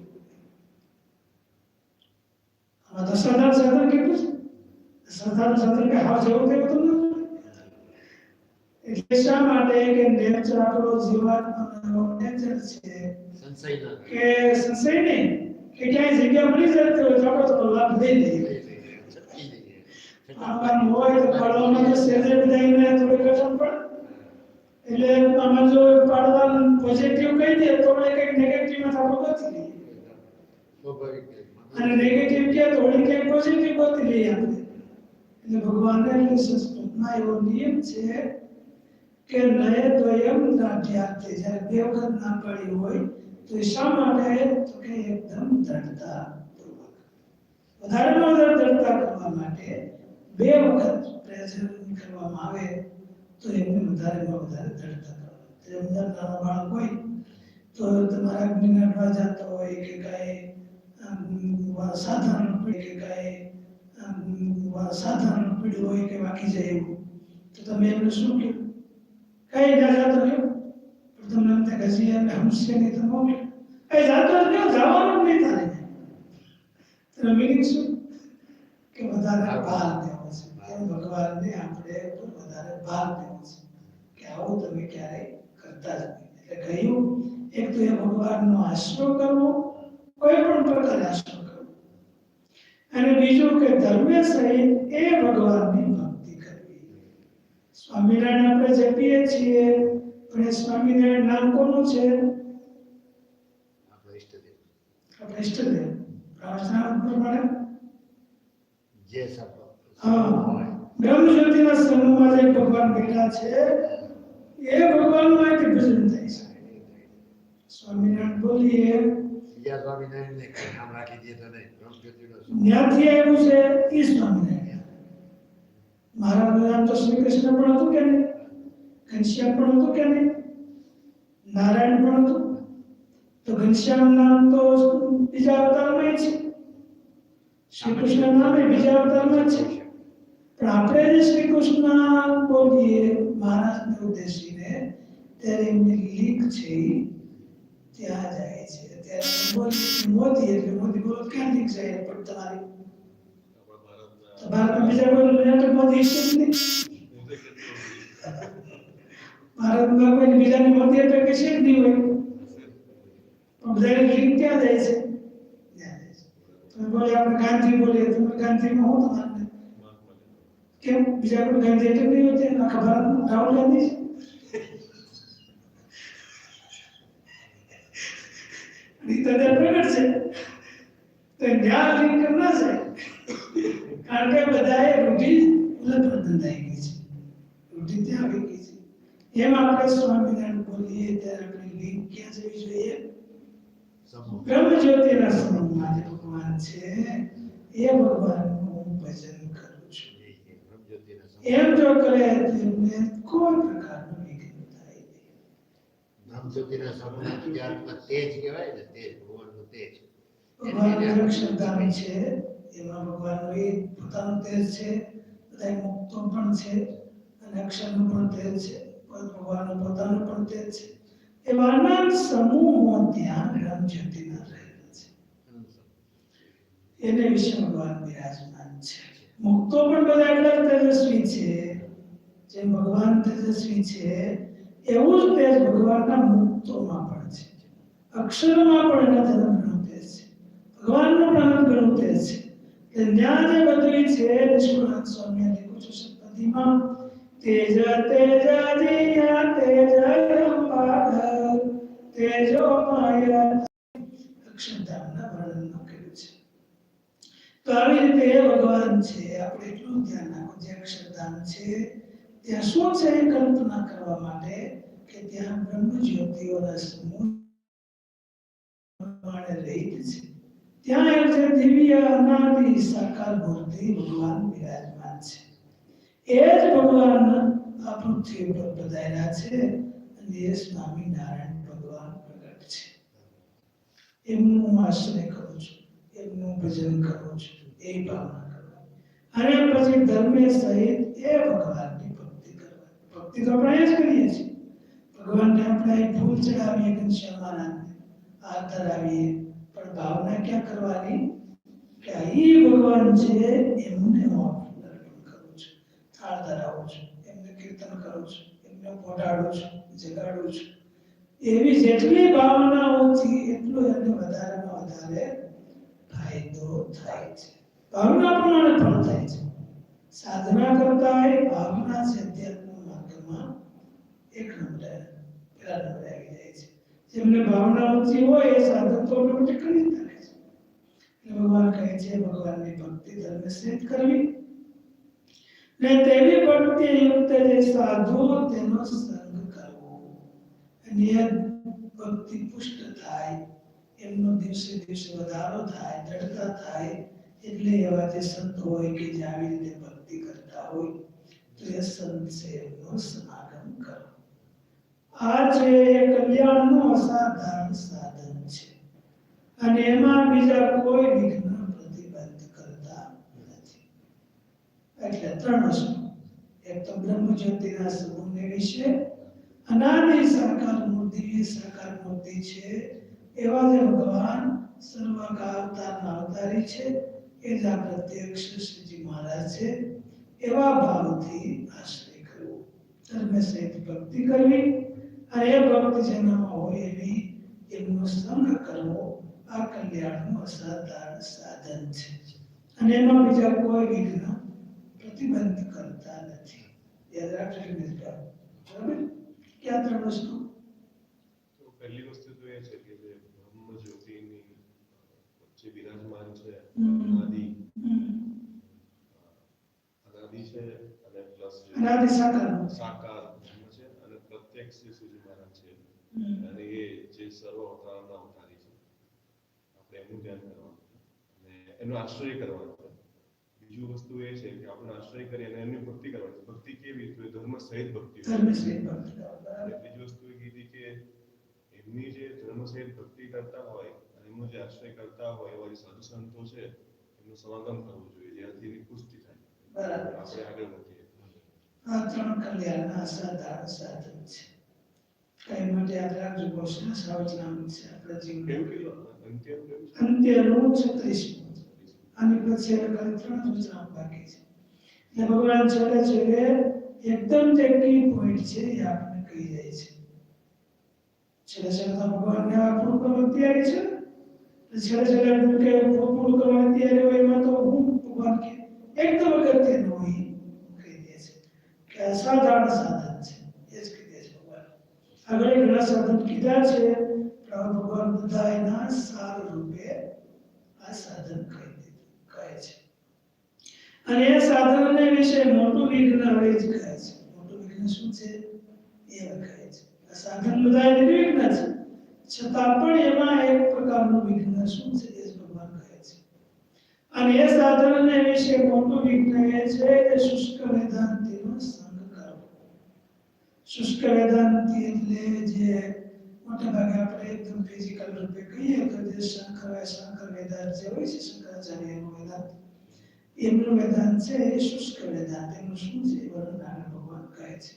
આમાં તો સાધારણ કેટલું છે સાધારણ કે હાવ જેવું તેવું તો નથી એટલે શા માટે કે નેચર આપણો જીવાત્માનો નેચર છે
સંશય ના
કે સંશય નહીં કે ક્યાંય જગ્યા મળી જતી હોય તો આપણે તો લાભ લઈ લઈએ આમાં હોય તો પાડવામાં તો સેજે બધાને થોડી કઠણ પડે એટલે આમાં જો પાડવાનું પોઝિટિવ કહી દે તો આપણે કંઈક નેગેટિવ માં આપણે ગોતી લઈએ
સ્વાભાવિક
અને નેગેટિવ કે તો વળી કંઈક પોઝિટિવ ગોતી લઈએ આપણે એટલે ભગવાનને એટલે સંસ્કૃતમાં એવો નિયમ છે કે નય દ્વયમ નાટ્યાર્થે, જ્યારે બે વખત ના પાડી હોય તો એ શા માટે? તો કે એકદમ દ્રઢતા પૂર્વક, વધારેમાં વધારે દ્રઢતા કરવા માટે બે વખત પ્રેઝન્ટ કરવામાં આવે તો એમને વધારેમાં વધારે દ્રઢતા કરવાની. જેમ નાના બાળક હોય તો તમારા જ્ઞાનવા જતો હોય કે કાંઈ સાધારણ પીડ્યું હોય કે વાગી જાય એવું, તો તમે એમને શું કહો? કઈ ના જાતો રહ્યો, પણ તમને એમ થાય હજી એમને હમશે નહીં, તો કહો કઈ જાતો જ નહીં, જવાનું જ નહીં તારે. તેનો મીનિંગ શું? કે વધારે ભાર દેવો છે. એમ ભગવાનને આપણે ઉપર વધારે ભાર દેવો છે કે આવું તમે ક્યારેય કરતા જ નહીં. એટલે કહ્યું, એક તો એ ભગવાનનો આશરો કરવો, કોઈ પણ પ્રકારે આશરો કરવો, અને બીજું કે ધર્મે સહિત એ ભગવાનની ભક્તિ કરવી. સ્વામિનારાયણ આપણે જપીએ છીએ, પણ એ સ્વામિનારાયણ નામ કોનું છે?
આપણો ઈષ્ટદેવ.
આપણે ઈષ્ટદેવ. પ્રાર્થના પ્રમાણે
જે શબ્દ
હા, બ્રહ્મ જ્યોતિના સમૂહમાં જે ભગવાન બેઠા છે એ ભગવાનનું અહીંથી ભજન થાય છે. સ્વામિનારાયણ બોલીએ,
બીજા સ્વામિનારાયણને કઈ નામ રાખી દે તો નહીં, બ્રહ્મજ્યોતિનો
જ્ઞાથી આવ્યું છે એ સ્વામિનારાયણ. મારા નામ તો શ્રી કૃષ્ણ પણ હતું કે નહીં? ઘનશ્યામ પણ હતું કે નહીં? નારાયણ પણ હતું. તો ઘનશ્યામ નામ તો બીજા અવતારમાં છે, શ્રી કૃષ્ણ નામ એ બીજા અવતારમાં છે. પણ આપણે જે શ્રી કૃષ્ણ બોલીએ મહારાજને ઉદ્દેશીને, ત્યારે એમની લીક છે ત્યાં જાય છે. ત્યારે મોદી એટલે મોદી બોલો ક્યાં લીક જાય પણ તમારી તો ભારતમાં બીજા કોઈ નાટક મોદી છે જ નહીં. ભારતમાં કોઈ બીજાની મોદી એટલે કે છે જ નહીં હોય, પણ બધાની લીક ક્યાં જાય છે? તમે બોલે આપણે ગાંધી બોલીએ, તમે ગાંધીમાં હું તમારે કેમ બીજા કોઈ ગાંધી એટલે નહીં હોતી? આખા ભારતમાં રાહુલ ગાંધી છે. પ્રગટ છે તો ન્યાય લિંક ના જાય, કારણ કે બધાએ રૂઢિ ઉલટ બંધાઈ ગઈ છે, રૂઢિ ત્યાં આવી ગઈ છે. એમ આપણે સ્વામિનારાયણ બોલીએ ત્યારે આપણી લિંક ક્યાં જવી જોઈએ? બ્રહ્મ જ્યોતિના સમૂહમાં જે ભગવાન છે એ ભગવાનનું હું ભજન કરું છું. એમ જો કરે તો એમને કોઈ પ્રકારનું વિઘ્ન થાય નહીં.
બ્રહ્મજ્યોતિના સમૂહના ત્યારમાં તેજ કહેવાય ને, તેજ ભગવાનનું તેજ.
ભગવાનનું અક્ષરધામ છે, એમાં ભગવાનનું એ પોતાનું તેજ છે, બધા મુક્તો પણ છે અને અક્ષરનું પણ તેજ છે, ભગવાનનું પોતાનું પણ તેજ છે. એવા અનંત સમૂહો ત્યાં બ્રહ્મજ્યોતિના રહેલા છે. એને વિશે ભગવાન બિરાજમાન છે. મુક્તો પણ બધા એટલા જ તેજસ્વી છે, જેમ ભગવાન તેજસ્વી છે એવું જ તેજ ભગવાનના મુક્તોમાં પણ છે. અક્ષરમાં પણ એના ધર્મનું તેજ છે, ભગવાનનું પણ ઘણું તેજ છે. ત્યાં જે બધું છે નિષ્કુળાનંદ સ્વામીએ લખ્યું છે સપ્તપદીમાં, તેજ તેજાદિયા તેજયમ પાગલ તેજો માયા, અક્ષરધામના વર્ણનમાં કર્યું છે. તો આવી રીતે એ ભગવાન છે. આપણે એટલું ધ્યાન રાખો, જે અક્ષરધામ છે ત્યાં શું છે એ કલ્પના કરવા માટે કે ત્યાં બ્રહ્મ જ્યોતિઓના સમૂહ રહિત છે. ત્યાં એક છે દિવ્ય અનાદિ સાકાર મૂર્તિ ભગવાન બિરાજમાન છે. એ જ ભગવાન આ પૃથ્વી પર પધાર્યા છે અને એ સ્વામિનારાયણ ભગવાન પ્રગટ છે. એમનું હું આશ્રય કરું છું, એમનું ભજન કરું છું, એ ભાવના કરવાની. અને પછી ધર્મે સહિત એ ભગવાનની ભક્તિ કરવાની. ભક્તિ તો આપણે જ કરીએ છીએ. ભગવાનને આપણે ફૂલ ચડાવીએ, ઘનશ્યામ મહારાજને હાથ ધરાવીએ, પણ ભાવના ક્યાં કરવાની? કે આ ભગવાન છે એમને હું અર્પણ કરું છું, થાળ ધરાવું છું, એમને કીર્તન કરું છું, એમને પોઢાડું છું, જગાડું છું. એવી જેટલી ભાવનાઓથી એટલો એને વધારેમાં વધારે ફાયદો થાય છે. ભાવના પ્રમાણે પણ થાય છે. સાધના કરતા એ ભાવના છે અધ્યાત્મ માર્ગમાં એક નંબરે પેલા નંબરે આવી જાય છે. જેમને ભાવના ઊંચી હોય એ સાધન તો ઓટોમેટિક કરી જ નાખે છે. એટલે ભગવાન કહે છે ભગવાનની ભક્તિ ધર્મે સહિત કરવી. ને તેવી ભક્તિ યુક્ત જે સાધુ તેનો સંગ કરવો નિયત ભક્તિ પુષ્ટ થાય એમનો દિવસે દિવસે વધારો થાય દૃઢતા થાય એટલે એવા જે સંત હોય કે જે આવી રીતે ભક્તિ કરતા હોય તો એ સંત છે એમનો સમાગમ કરો આ જે કલ્યાણનું અસાધારણ સાધન છે અને એમાં બીજા કોઈ વિઘ્ન પ્રતિબંધ કરતા નથી એટલે ત્રણ વસ્તુ એક તો બ્રહ્મ જ્યોતિના સંબંધ વિશે અનાદિ સાકાર મૂર્તિ સાકાર મૂર્તિ છે એવા જે ભગવાન સર્વકાવતારના અવતારી છે એ જ આ પ્રત્યક્ષ શ્રીજી મહારાજ છે એવા ભાવથી આશ્રય કરવો ધર્મ સહિત ભક્તિ કરવી અને એ ભક્તિ જેનામાં હોય એવી એમનો સંગ કરવો આ કલ્યાણનું અસાધારણ સાધન છે અને એમાં બીજા કોઈ વિઘ્ન પ્રતિબંધ કરતા નથી યાદ રાખજો મિત્ર બરાબર ક્યાં ત્રણ વસ્તુ
તો પહેલી વસ્તુ તો એ છે કે જે બ્રહ્મ જ્યોતિની વચ્ચે બિરાજમાન છે અનાદિ છે અને પ્લસ
અનાદિ સાકાર
સાકાર બ્રહ્મ છે અને પ્રત્યક્ષ શ્રીજી મહારાજ છે અને એ જે સર્વ અવતારના અવતારી છે આપણે એનું ધ્યાન કરવાનું અને એનો આશ્રય કરવાનો બીજું વસ્તુ એ છે કે આપણે આશ્રય કરીએ અને એમની ભક્તિ કરવાની ભક્તિ કેવી તો ધર્મ સહિત ભક્તિ
ધર્મ સહિત ભક્તિ
અને બીજી વસ્તુ એ કીધી કે એમની જે ધર્મ સહિત ભક્તિ કરતા હોય અને એમનો જે આશ્રય કરતા હોય એવા જે સાધુ સંતો છે એમનું સમાગમ કરવું જોઈએ જેનાથી એની પુષ્ટિ થાય
બરાબર
આપણે આગળ વધીએ
આ ત્રણ કલ્યાણના અસાધારણ સાધન છે કઈ માટે યાદ રાખજો ઘોષણા સાવચનામ છે આપણા જીવન અંત્યનું 36 આની પછી ત્રણ સૂચના બાકી છે એટલે ભગવાન છેલ્લે છેલ્લે એકદમ જે કી પોઈન્ટ છે એ આપણને કહી જાય છે છેલ્લે છેલ્લે તો ભગવાનને આપણું કરવાની તૈયારી છે છેલ્લે છેલ્લે કે પૂરું કરવાની તૈયારી હોય એમાં તો હું ભગવાન કે એકદમ અગત્યનું હોય કહી દે છે કે અસાધારણ સાધન છે એ જ કહી દે છે ભગવાન આગળ ઘણા સાધન કીધા છે પણ ભગવાન બધા એના સાર રૂપે આ સાધન કહી કહે છે અને એ સાધનને વિશે મોટું વિઘ્ન હવે જ કહે છે મોટું વિઘ્ન શું છે એ કહે છે આ સાધન બધા નિર્વિઘ્ન છે છતાં પણ એમાં એક પ્રકારનું વિઘ્ન શું છે એ ભગવાન કહે છે અને એ સાધનને વિશે મોટું વિઘ્ન એ છે કે શુષ્ક વેદાંતિનો સંગ કરવો શુષ્ક વેદાંતિ એટલે જે મોટા ભાગે આપણે એકદમ ફિઝિકલ રૂપે કહીએ તો જે શંકર વેદાંત જે હોય છે શંકરાચાર્યનું વેદાંત એમનું વેદાંત છે એ શુષ્ક વેદાંત એનું શું છે એ વર્ણન આગળ ભગવાન કહે છે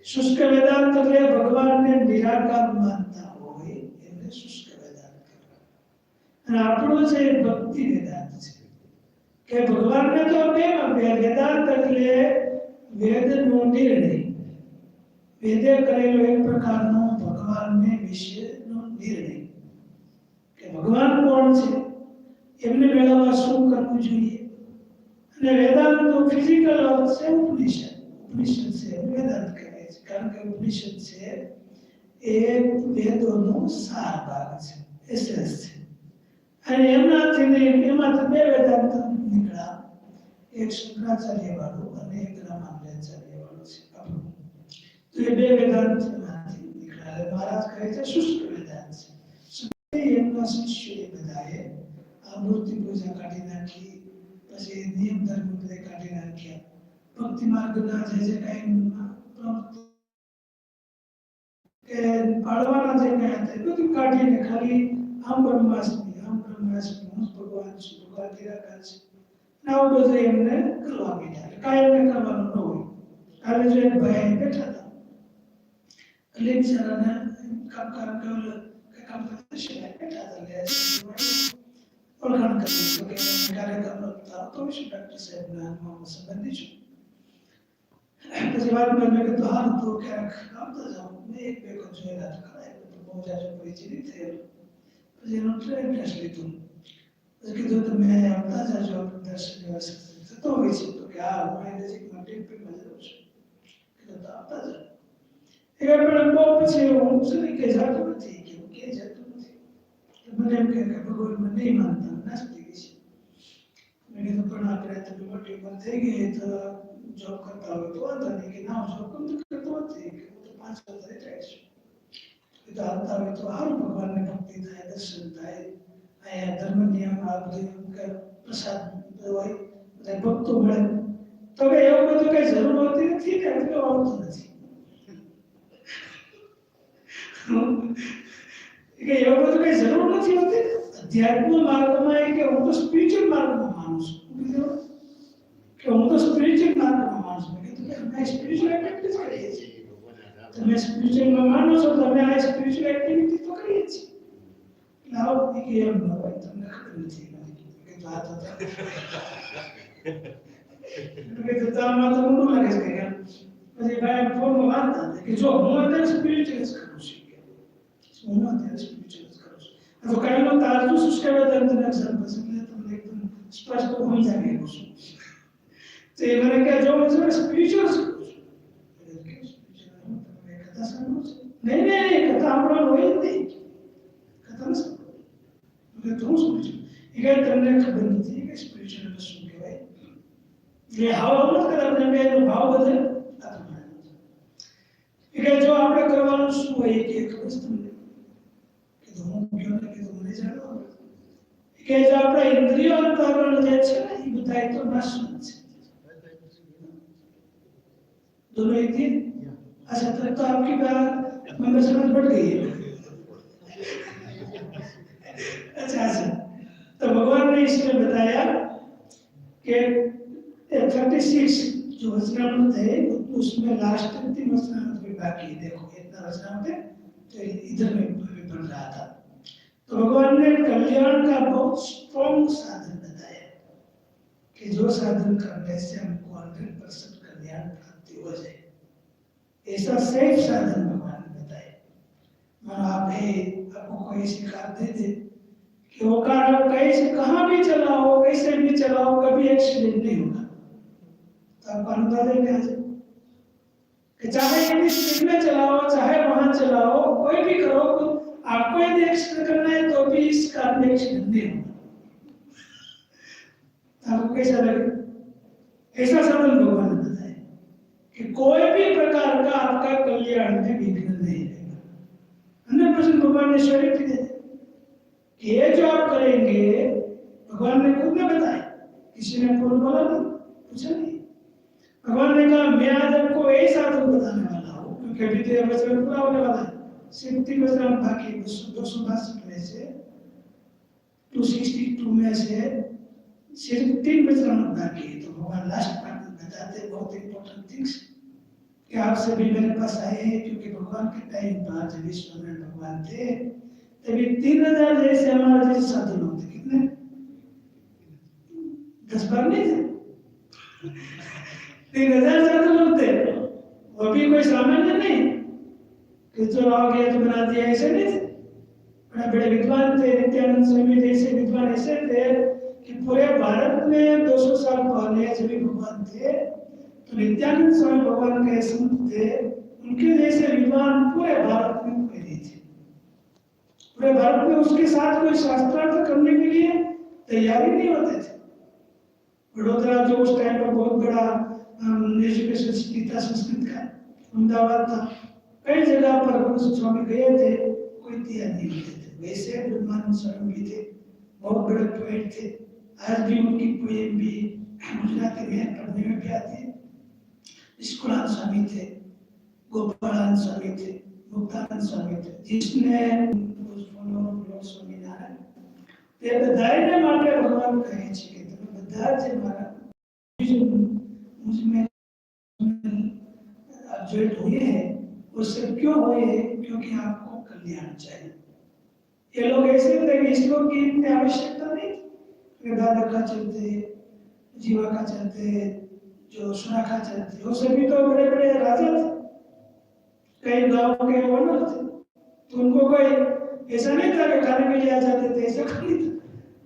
શુષ્ક વેદાંત એટલે ભગવાનને નિરાકાર માનતા હોય એને શુષ્ક વેદાંત કહેવાય અને આપણું જે ભક્તિ વેદાંત છે કે ભગવાનને તો વેદાંત એટલે વેદનો નિર્ણય વેદે કરેલો એક પ્રકારનો ભગવાનને વિશેનો નિર્ણય કે ભગવાન કોણ છે એમને મેળવવા શું કરવું જોઈએ અને વેદાંતનો ફિઝિકલ અર્થ છે ઉપનિષદ ઉપનિષદ છે વેદાંત કહેવાય છે કારણ કે ઉપનિષદ છે એ વેદોનો સાર ભાગ છે એસેન્સ છે અને એમાંથી બે વેદાંત નીકળ્યા એક શંકરાચાર્ય વાળું અને એક રામાનુજાચાર્ય વાળું છે આપણું તો એ બે વેદાંતમાંથી નીકળ્યા મહારાજ કહે છે શુષ્ક વેદાંત છે એમના શિષ્યોએ બધાએ આ મૂર્તિ પૂજા કાઢી નાખી પછી નિયમ ધર્મ બધે કાઢી નાખ્યા ભક્તિ માર્ગના જે કાંઈ પ્રવૃત્તિ કે પાડવાના જે કાંઈ હતા બધું કાઢીને ખાલી આમ બ્રહ્માસ્મિ હું ભગવાન છું ભગવાન નિરાકાર છે આવું બધું એમને કરવા માંડ્યા કાંઈ એમને કરવાનું ન હોય કાલે જો એક ભાઈ બેઠા હતા એટલે બિચારાને કામ કરતા છે બેઠા હતા ઓળખાણ કરી તો કે કાર્યક્રમ તો વિશે ડોક્ટર સાહેબના સંબંધી છું પછી વાત મેં કીધું હા તો ક્યાંક આવતા જાઉં મેં એક બે વખત જોયેલા તો ખરા બહુ જાજો પરિચય નહીં થયેલો પછી એનો ટ્રેન ટેસ્ટ લીધું પછી કીધું તમે આવતા જાજો આપણે દર્શન વ્યવસ્થિત થતો હોય છે તો કે હા હું અહીં નજીકમાં ટેમ્પલમાં જાઉં છું કીધું તો આવતા જાઓ એ પણ બહુ પછી હું શું કે જાતો નથી કે હું કે જતો નથી મને એમ કે ભગવાનમાં નહીં માનતા નાસ્તિક છે મેં કીધું પણ આ આપણે તો મોટી ઉંમર થઈ ગઈ તો જોબ કરતા હોય તો વાંધો નહીં કે ના જોબ કરતો નથી કે હું તો 5 વર્ષ રિટાયર છું એ તો આવતા હોય તો સારું ભગવાનને ભક્તિ થાય દર્શન થાય અહીંયા ધર્મ નિયમ આ બધું પ્રસાદ હોય બધા ભક્તો મળે તો કે એવું બધું કઈ જરૂર હોતી નથી ને એટલું આવતું નથી કે એવું બધું કઈ જરૂર નથી હોતી અધ્યાત્મ માર્ગમાં કે હું તો સ્પિરિચ્યુઅલ માર્ગમાં માનું છું કે હું તો સ્પિરિચ્યુઅલ માર્ગમાં માનું છું કે અમે સ્પિરિચ્યુઅલ એક્ટિવિટીઝ કરીએ છીએ તમે સ્પિરિચ્યુઅલમાં માનો છો તમે આ સ્પિરિચ્યુઅલ એક્ટિવિટી તો કરીએ છીએ લાવ કે એમ ન હોય તમને ખબર નથી કે વાત હતા કે તો તારમાં તો ઊંડું લાગે છે કે પછી ભાઈ ફોનમાં વાત હતા કે જો હું અત્યારે સ્પિરિચ્યુઅલ કરું છું હું અત્યારે સ્પિરિચ્યુઅલ કરું છું તો કાયનો તારજો સબસ્ક્રાઇબર તમને એક્ઝામ્પલ છે તમને એકદમ સ્પષ્ટ સમજાવી શકું છું તો એ મને કહે જો હું સ્પિરિચ્યુઅલ કરું છું કથા સાંભળો છો નહીં કથા આપણો હોય જ નહીં કથા ન સાંભળો તો હું સ્પિરિચ્યુઅલ એ કહે તમને ખબર નથી કે સ્પિરિચ્યુઅલ શું કહેવાય એ હાવ મત કરે આપણે એનો ભાવ બદલે એ કહે જો આપણે કરવાનું શું હોય કે ખબર છે તમને કે હું ગયો ને કે મને જાણો કે જો આપણે ઇન્દ્રિયો અંતઃકરણ જે છે ને એ બધા તો નાશવંત છે दोनों एक थी अच्छा तो आपकी बात मैं समझ पड़ गई है अच्छा तो भगवान ने इसमें बताया कि 36 जो वचनामृत है उसमें लास्ट 3 वचनामृत भी बाकी है देखो इतना वचनामृत है तो इधर में भी पढ़ रहा था तो भगवान ने कल्याण का बहुत स्ट्रॉन्ग साधन बताया कि जो साधन करने से हमको 100% कल्याण प्राप्ति हो जाए ऐसा सेफ साधन भगवान ने बताया मानो आप है आपको कोई शिकार दे दे कि वो कार आप कहीं से कहाँ भी चलाओ कैसे भी चलाओ कभी एक्सीडेंट नहीं होगा तो आपको अनुदान क्या है कि चाहे कितनी स्पीड में चलाओ चाहे वहां चलाओ कोई भी करो आपको यदि एक्सीडेंट करना है तो भी इस कार में एक्सीडेंट नहीं होगा आपको कैसा लगे ऐसा साधन भगवान ने बताया कि कोई भी प्रकार का आपका कल्याण में विघ्न नहीं रहेगा 100% भगवान ने श्योरिटी दे दी कि ये जो आप करेंगे भगवान ने खुद ने बताया किसी ने पूर्ण बोला नहीं पूछा नहीं भगवान ने कहा मैं आज आपको यही साधन बताने वाला हूँ क्योंकि अभी तो वचन पूरा होने वाला है सिर्फ 3 वचन बाकी 262 में से 262 में से सिर्फ 3 वचन बाकी है तो भगवान लास्ट पार्ट में बताते बहुत इंपॉर्टेंट थिंग्स कि आप सभी मेरे पास आए हैं क्योंकि भगवान के टाइम पर जब विश्वनारायण भगवान थे तभी 3000 जैसे हमारे जैसे साधन होते कितने 10-12 नहीं थे 3000 साधन होते वो भी कोई सामान्य नहीं कि जो आ गया तो बना दिया ऐसे नहीं थे बड़े बड़े विद्वान थे नित्यानंद स्वामी जैसे विद्वान ऐसे थे कि पूरे भारत में 200 साल पहले जब भगवान थे तो नित्यानंद स्वामी भगवान के संत थे उनके जैसे विद्वान पूरे भारत में कोई नहीं थे पूरे भारत में उसके साथ कोई शास्त्रार्थ करने के लिए तैयारी नहीं होते थे वडोदरा जो उस टाइम पर बहुत बड़ा एजुकेशन सिटी था संस्कृत का अहमदाबाद था कई जगह पर स्वामी गए थे कोई तैयार नहीं होते थे वैसे ब्रह्मानंद स्वामी भी थे बहुत बड़े पोएट थे आज भी उनकी पोएम भी गुजराती में पढ़ने में भी आती है निष्कुलानंद स्वामी थे गोपालानंद स्वामी थे मुक्तानंद स्वामी थे जिसने स्वामीनारायण તે બધાને માટે ભગવાન કહે છે કે તમે બધા જે મારા मुझ में अपडेट हुए हैं वो सब क्यों हुए हैं क्योंकि आपको कल्याण चाहिए ये लोग ऐसे थे कि इस लोग की इतनी आवश्यकता नहीं थी दादा का चलते जीवा का चलते जो सुनाखा चलते वो सभी तो बड़े बड़े राजा थे कई गांव के ओनर थे तो उनको कोई ऐसा नहीं था कि खाने के लिए आ जाते थे ऐसा नहीं था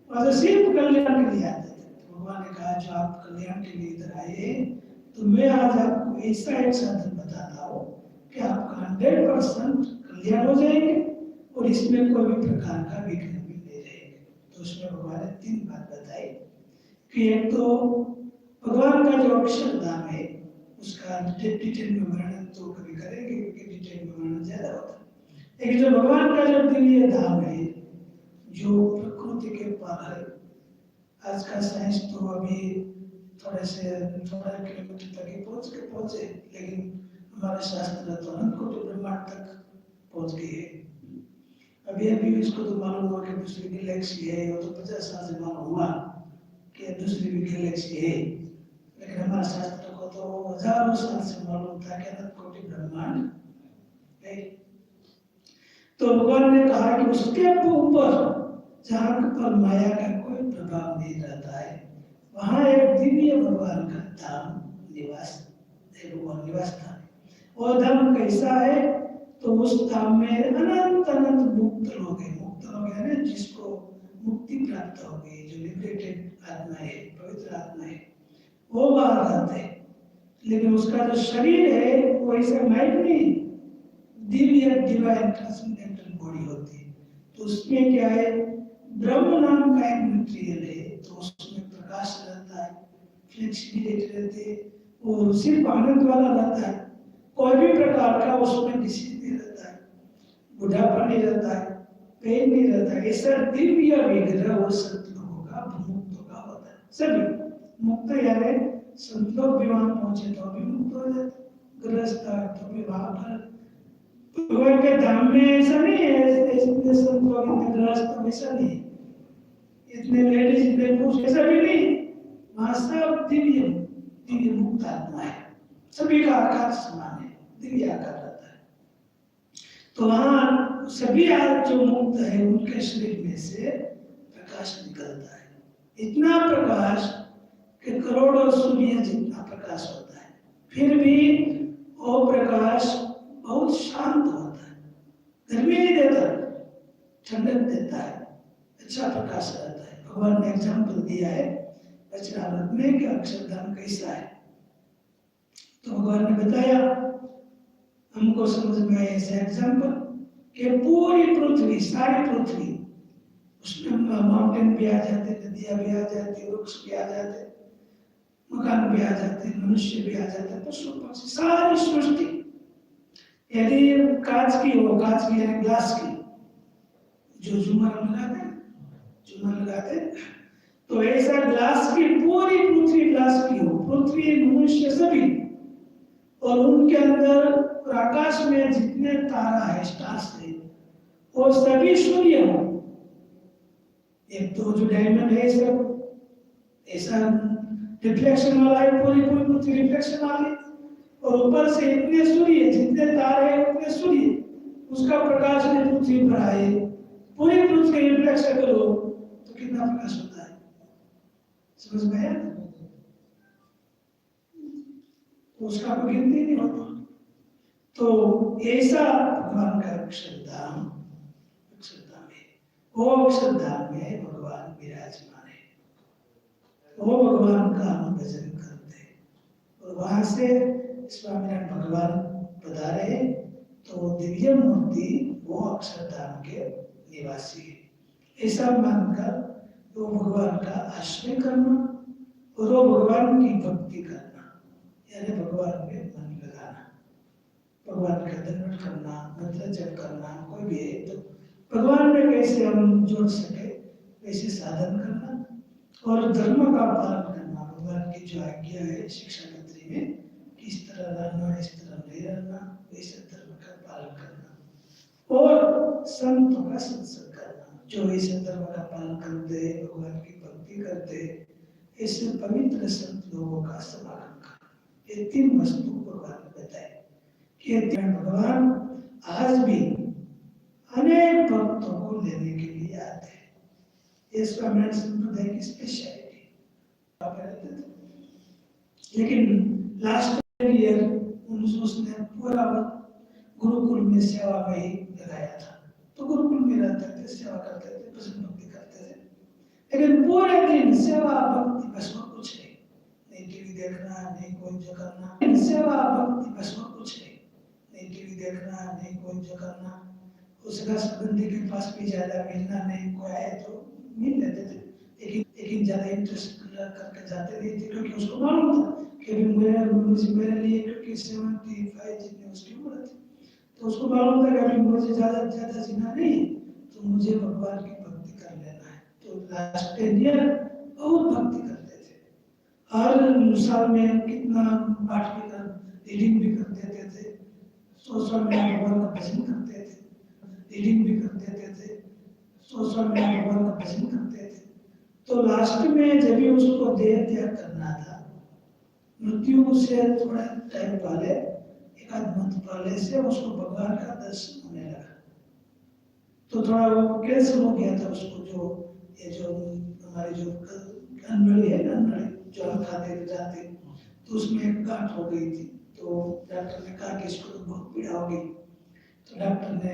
वहां सिर्फ कल्याण के लिए आते थे भगवान ने कहा जो आप कल्याण के लिए इधर आए तो मैं आज आपको ऐसा एक साधन बताता हूँ कि आपका 100% कल्याण हो जाएंगे और इसमें कोई भी प्रकार का विघ्न भी नहीं रहेगा तो उसमें भगवान ने 3 बात बताई कि एक तो भगवान का जो अक्षरधाम है उसका डिटेल में वर्णन तो कभी करेंगे क्योंकि डिटेल में वर्णन ज्यादा होता है, लेकिन जो भगवान का जो दिव्य धाम है जो प्रकृति के पार है, आज का साइंस तो अभी थोड़ा किलोमीटर तक ही पहुंचे, लेकिन हमारे शास्त्र तो अनंत कोटि ब्रह्मांड तक पहुंच गए हैं। अभी इसको तो मालूम हुआ कि दूसरी गैलेक्सी है, वो तो 50 साल से मालूम हुआ कि दूसरी भी गैलेक्सी है, लेकिन हमारे शास्त्र को तो हजारों साल से मालूम था कि अनंत कोटि ब्रह्मांड है। तो भगवान ने कहा कि उसके ऊपर जहाँ पर माया का कोई प्रभाव नहीं रहता है, वहाँ एक दिव्य भगवान का धाम निवास था। वो धाम कैसा है? तो उस धाम में अनंत अनंत मुक्त लोग हैं ना, जिसको मुक्ति प्राप्त हो गई, जो लिबरेटेड आत्मा है, पवित्र आत्मा है, वो वहां रहते हैं। लेकिन उसका जो शरीर है वो ऐसा माइक नहीं, दिव्य डिवाइन ट्रांसेंडेंटल बॉडी होती है। तो उसमें क्या है, ब्रह्म नाम का एक मटेरियल है, तो उसमें प्रकाश रहता है, फ्लेक्सिबिलिटी रहती है, वो सिर्फ आनंद वाला रहता है, कोई भी प्रकार का उसमें डिसीज नहीं रहता है, बुढ़ापा नहीं रहता है, पेन नहीं रहता है। ऐसा दिव्य विग्रह वो संत लोगों का, मुक्तों का होता है। सभी मुक्त यानी संत लोग भी वहां पहुंचे तो भी मुक्त हो जाते, गृहस्थ तो भी वहां पर भगवान के धाम में ऐसा नहीं है, इतने संत लोग इतने गृहस्थ वैसा नहीं, इतने लेडीज इतने पुरुष ऐसा भी नहीं, वहां सब दिव्य मुक्त आत्मा है, सभी का आकार समान है, दिव्य आकार रहता है। तो वहां सभी जो मुक्त है उनके शरीर में से प्रकाश निकलता है, इतना प्रकाश कि करोड़ों सूर्य जितना प्रकाश होता है, फिर भी वो प्रकाश बहुत शांत होता है, गर्मी नहीं देता, ठंडक देता है, अच्छा प्रकाश रहता है। भगवान ने एग्जाम्पल दिया है वचनामृत में कि अक्षरधाम कैसा है, तो भगवान ने बताया हमको समझ में आया ऐसा एग्जाम्पल कि पूरी पृथ्वी, सारी पृथ्वी, उसमें माउंटेन भी आ जाते, नदियां भी आ जाती, वृक्ष भी आ जाते, मकान भी आ जाते, मनुष्य भी आ जाते, पशु पक्षी, सारी सृष्टि यदि कांच की हो, कांच की यानी ग्लास की, जो झूमर लगाते तो ऐसा ग्लास की पूरी पृथ्वी ग्लास की हो, पृथ्वी मनुष्य सभी, और उनके अंदर आकाश में जितने तारा है, स्टार्स है, वो सभी सूर्य हो। एक तो जो डायमंड है सब ऐसा रिफ्लेक्शन वाला है, पूरी पृथ्वी रिफ्लेक्शन वाली, और ऊपर से इतने सूर्य, जितने तारे हैं उतने सूर्य, उसका प्रकाश ने पृथ्वी पर आए, पूरी पृथ्वी रिफ्लेक्शन करो तो कितना प्रकाश होता है, समझ में आया? उसका कोई गिनती नहीं होती। तो ऐसा भगवान का अक्षरधाम है, वो अक्षरधाम में भगवान विराजमान है, वो भगवान का हम भजन करते हैं, और वहां से स्वामीनारायण भगवान पधारे तो दिव्य मूर्ति वो अक्षरधाम के निवासी है, ऐसा मानकर वो भगवान का आश्रय करना और वो भगवान की भक्ति करना, यानी भगवान में मन लगाना, भगवान का दंड करना, मंत्र जप करना, कोई भी है तो भगवान में कैसे हम जुड़ सके वैसे साधन करना, और धर्म का पालन करना, भगवान की जो आज्ञा है शिक्षा पत्री में, किस तरह रहना, इस तरह नहीं रहना, वैसे धर्म का पालन करना, और संतों का सत्संग करना, जो ऐसे धर्म का पालन करते, भगवान की भक्ति करते, ऐसे पवित्र संत लोगों का समागम करना, ये तीन वस्तु भगवान ने बताए कि भगवान आज भी अनेक भक्तों को लेने के लिए आते हैं, ये स्वामीनारायण संप्रदाय की स्पेशलिटी। लेकिन लास्ट ईयर उसने पूरा गुरुकुल में सेवा में ही लगाया था, तो गुरुकुल में रहते थे, सेवा करते थे, भजन भक्ति करते थे, लेकिन पूरे दिन सेवा भक्ति बस और कुछ नहीं टीवी देखना, नहीं कोई जो करना, सेवा भक्ति बस और कुछ नहीं टीवी देखना, नहीं कोई जो करना, उसका संबंधी के पास भी ज्यादा मिलना नहीं, कोई आए तो मिल लेते थे, लेकिन ज्यादा इंटरेस्ट करके जाते नहीं थे, क्योंकि उसको मालूम था कि अभी मेरे लिए, क्योंकि 75 जितनी उसकी उम्र थी, तो उसको मालूम था कि अभी मुझे ज्यादा जीना नहीं, तो मुझे भगवान की भक्ति कर लेना है। तो लास्ट 10 ईयर बहुत भक्ति करते थे, हर साल में कितना पाठ भी कर, रीडिंग भी कर देते थे, 100 साल में भगवान का भजन करते थे, रीडिंग भी कर देते थे, 100 साल में भगवान का भजन करते थे। तो लास्ट में जब भी उसको देह त्याग करना था, मृत्यु से थोड़ा टाइम पहले, एक आध मंथ पहले से उसको भगवान का दर्शन होने लगा। तो थोड़ा वो कैंसर हो गया था उसको, जो ये जो हमारी जो नली है ना, नली जो हम खाते जाते, तो उसमें एक गांठ हो गई थी। तो डॉक्टर ने कहा कि इसको तो बहुत पीड़ा होगी। तो डॉक्टर ने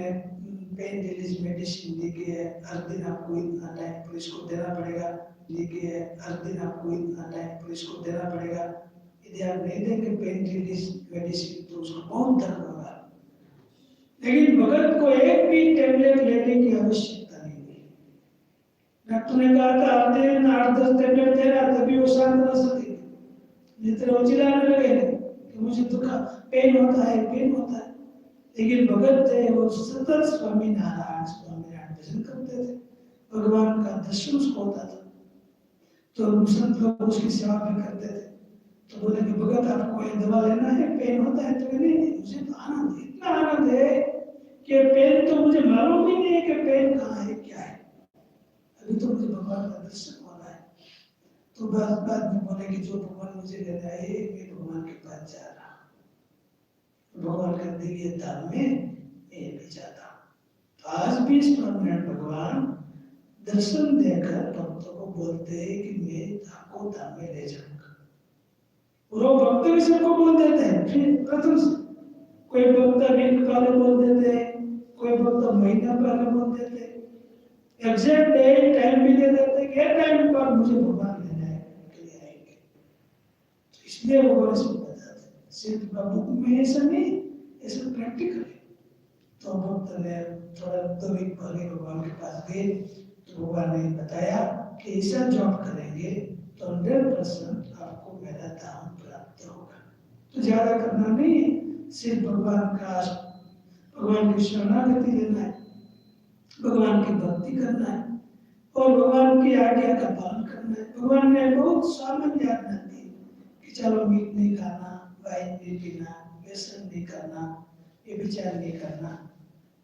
पेन रिलीज मेडिसिन दी कि हर दिन आपको इतना टाइम पर इसको देना पड़ेगा, दी कि हर दिन आपको इतना टाइम पर इसको देना पड़ेगा, यदि आप नहीं देंगे पेन रिलीज मेडिसिन तो उसको बहुत दर्द होगा। लेकिन भगत को एक भी टेबलेट लेने की आवश्यकता नहीं थी। डॉक्टर ने कहा था हर दिन 8-10 टेबलेट देना, तभी वो शांत रह सकेगा, नहीं तो वो चिल्लाने लगेगा कि मुझे दुख पेन होता है, पेन होता है। लेकिन भगत थे, वो सतत स्वामी नारायण भजन करते थे, भगवान का दर्शन उसको होता था। तो संत लोग उसकी सेवा भी करते थे। तो बोले कि भगत आपको ये दवा लेना है, पेन होता है? तो नहीं, मुझे तो आनंद है, इतना आनंद है कि पेन तो मुझे मालूम ही नहीं है कि पेन कहाँ है, क्या है, अभी तो मुझे भगवान का दर्शन हो रहा है। तो बाद में बोले कि जो भगवान मुझे लेना है, मैं भगवान के पास जा रहा हूँ, भगवान का दिव्य धाम में मैं भी जाता हूँ। तो आज भी स्वामीनारायण भगवान दर्शन देकर भक्तों को बोलते हैं कि मैं आपको धाम में ले जाऊंगा। और वो भक्त भी सबको बोल देते हैं, फिर प्रथम से कोई भक्त वीक पहले बोल देते हैं, कोई भक्त महीना पहले बोल देते हैं, एग्जैक्ट डे टाइम भी दे देते हैं, क्या टाइम पर मुझे भगवान लेना है, के लिए आएंगे। तो इसलिए वो बड़े से बताते हैं, सिर्फ बुक में ऐसा नहीं, ऐसा प्रैक्टिकल है। तो भक्त ने थोड़ा 2 वीक पहले भगवान के पास गए, तो भगवान ने बताया कि ऐसा जॉब करेंगे तो 100% आपको मेरा धाम प्राप्त होगा। तो ज्यादा करना नहीं है, सिर्फ भगवान की शरणागति लेना है, भगवान की भक्ति करना है और भगवान की आज्ञा का पालन करना है। भगवान ने बहुत सामान्य आज्ञा दी कि चलो मीट नहीं खाना, वाइन नहीं पीना, व्यसन नहीं करना, व्यभिचार नहीं करना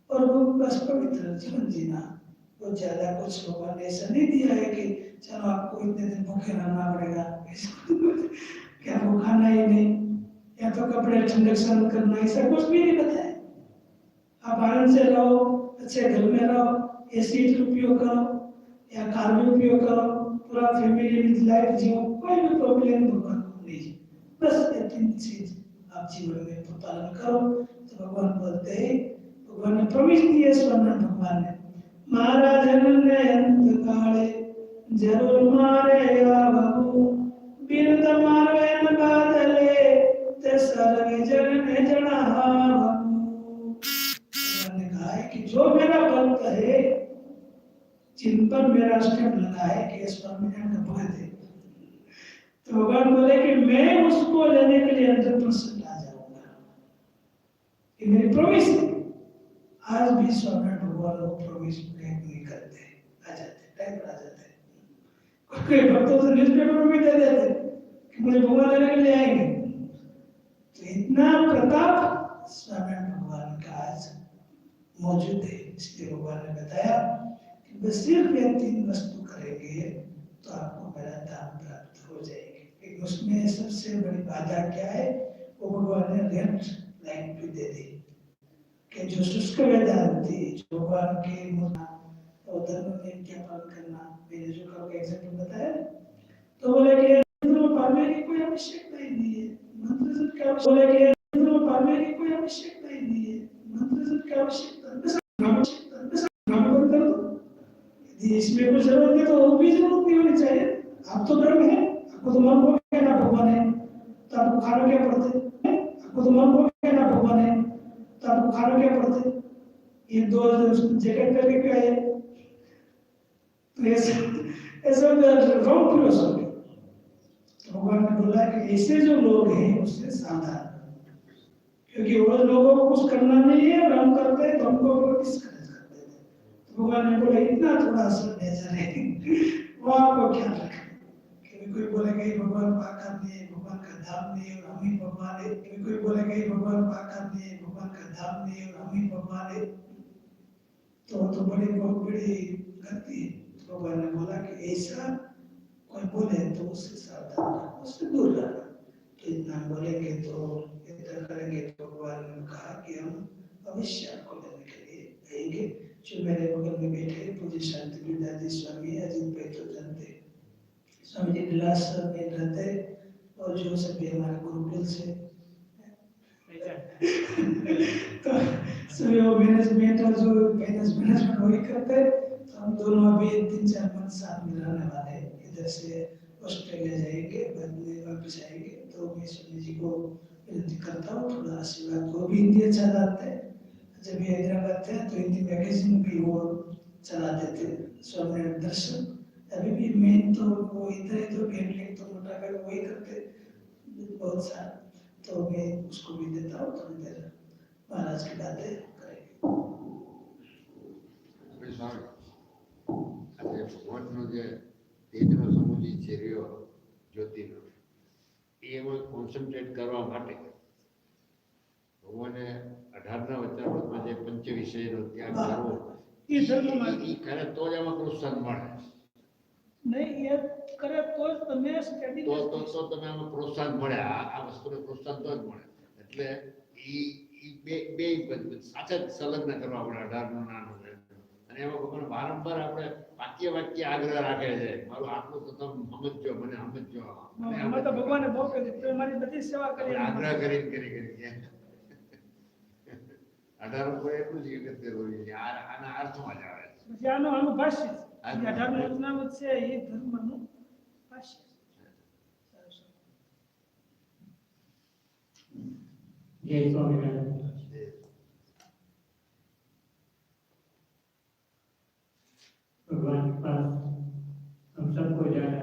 और वो बस पवित्र जीवन जीना। वो ज्यादा कुछ भगवान ने ऐसा नहीं दिया है कि चलो आपको इतने दिन भूखे रहना पड़ेगा, क्या वो खाना ही नहीं, या तो कपड़े ठंडक सहन करना, ऐसा कुछ भी नहीं बताया। आप आनंद से रहो, अच्छे घर में रहो, एसी उपयोग करो या कार भी उपयोग करो, पूरा फैमिली विद लाइफ जियो, कोई भी प्रॉब्लम भगवान को नहीं है। बस ये 3 चीज आप जीवन में पालन करो। तो भगवान बोलते हैं, भगवान ने प्रॉमिस दिया, स्वामीनारायण भगवान ने, महाराज ने अंत काले जरूर मारे आवहु, बिरद मारे न बादले ते सर्वे जन ने जनावहु। भगवान ने कहा है कि जो मेरा भक्त है, जिन पर मेरा स्टेप लगा है कि स्वामीनारायण का भक्त है, तो भगवान बोले कि मैं उसको लेने के लिए 100% आ जाऊंगा, ये मेरी प्रॉमिस है। आज भी स्वामीनारायण भगवान वो प्रॉमिस ब्रेक नहीं करते, आ जाते, टाइम पर आ जाते। कोई भक्तों से न्यूज़पेपर में दे देते कि मुझे भगवान लेने के लिए आएंगे। तो इतना प्रताप स्वामीनारायण भगवान का आज मौजूद है। इसलिए भगवान ने बताया कि बस सिर्फ ये 3 वस्तु करेंगे तो आपको मेरा धाम प्राप्त हो जाएगी। लेकिन उसमें सबसे बड़ी बाधा क्या है, वो भगवान ने रेड लाइन भी दे दी कि जो शुष्क वेदांती, जो भगवान के और धर्म नियम क्या पालन करना, मैंने जो का एग्जाम्पल बताया, तो बोले कि मंत्र पढ़ने की कोई आवश्यकता ही नहीं है, मंत्र जप की आवश्यकता, बोले कि मंत्र पढ़ने की कोई आवश्यकता ही नहीं है, मंत्र जप की आवश्यकता, बस नाम कर दो। यदि इसमें कुछ जरूरत है तो वो भी जरूरत नहीं होनी चाहिए। आप तो ब्रह्म है, आपको तो मन हो गया ना भगवान है, तो आपको खाना क्या पड़ते, आपको तो मन हो गया ना भगवान है, तो आपको खाना क्या पड़ते, ये 2 जैकेट पहन के आए, तो ऐसा रॉन्ग फिलोसॉफी। भगवान ने बोला कि ऐसे जो लोग हैं उससे सावधान, क्योंकि वो लोगों को कुछ करना नहीं है और हम करते हैं तो हमको वो डिस्करेज कर देते हैं। तो भगवान ने बोला इतना थोड़ा सा नेचर है वो आपको क्या रखे, कभी कोई बोलेगा ये भगवान पाकर नहीं है, भगवान का धाम नहीं है और हम ही भगवान है, कभी कोई बोलेगा ये भगवान पाकर नहीं है, भगवान का धाम नहीं है और हम ही भगवान है, तो बड़ी बहुत बड़ी गलती है। तो भगवान ने बोला कि ऐसा कोई बोले तो उससे सावधान रहना, उससे दूर रहना। तो इतना बोलेंगे तो इतना करेंगे तो भगवान ने कहा कि हम अवश्य आपको लेने के लिए आएंगे। जो मेरे बगल में बैठे पूज्य शांति विद्यार्थी स्वामी अजीत भाई तो जानते, स्वामी जी विलास में रहते और जो सभी हमारे गुरुकुल से तो सभी वो मैनेजमेंट और जो मैनेजमेंट वही करते। तो हम दोनों अभी 3-4 मंथ साथ में रहने वाले हैं, इधर से ऑस्ट्रेलिया जाएंगे, बाद में वापस आएंगे। तो मैं स्वामी जी को विनती करता हूँ थोड़ा आशीर्वाद, वो भी हिंदी अच्छा जानते हैं, जब ये हैदराबाद थे तो हिंदी मैगजीन भी वो चलाते थे स्वामी दर्शन। अभी भी मेन तो वो इधर ही तो हैंडलिंग तो मोटा कर वही करते बहुत सारा। तो मैं उसको भी देता हूँ, थोड़ी देर महाराज की बातें करेंगे।
આપણે સ્વામી આજે ભગવાનનો જે તેજનો સમુજી છે રહ્યો જ્યોતિનો એમાં કોન્સન્ટ્રેટ કરવા માટે ભગવાને 18ના વચનામૃતમાં જે પંચ વિષયનો ત્યાગ કરવો
ये धर्म में
એ કરે તો જ આમાં પ્રોત્સાહન મળે,
नहीं ये करे तो તમે સ્ટડી
તો તમે આમાં પ્રોત્સાહન મળે, આ વસ્તુને પ્રોત્સાહન તો જ મળે. એટલે એ બે સાથે જ સંલગ્ન કરવા પડે 18નું નાનું અને એમાં ભગવાન વારંવાર આપણે વાક્ય વાક્ય આગ્રહ રાખે છે, મારું આટલું તો તમે સમજજો, મને સમજજો.
અમે તો ભગવાને બહુ કરી તો મારી બધી સેવા કરી
આગ્રહ કરી 18 કોઈ એટલું જ અગત્ય હોય છે. આના અર્થમાં જ આવે છે.
પછી આનું ભાષ્ય 18નું વચનામૃત છે એ ધર્મનું ભાષ્ય છે.
जय स्वामीनारायण। भगवान के पास हम सबको जाना,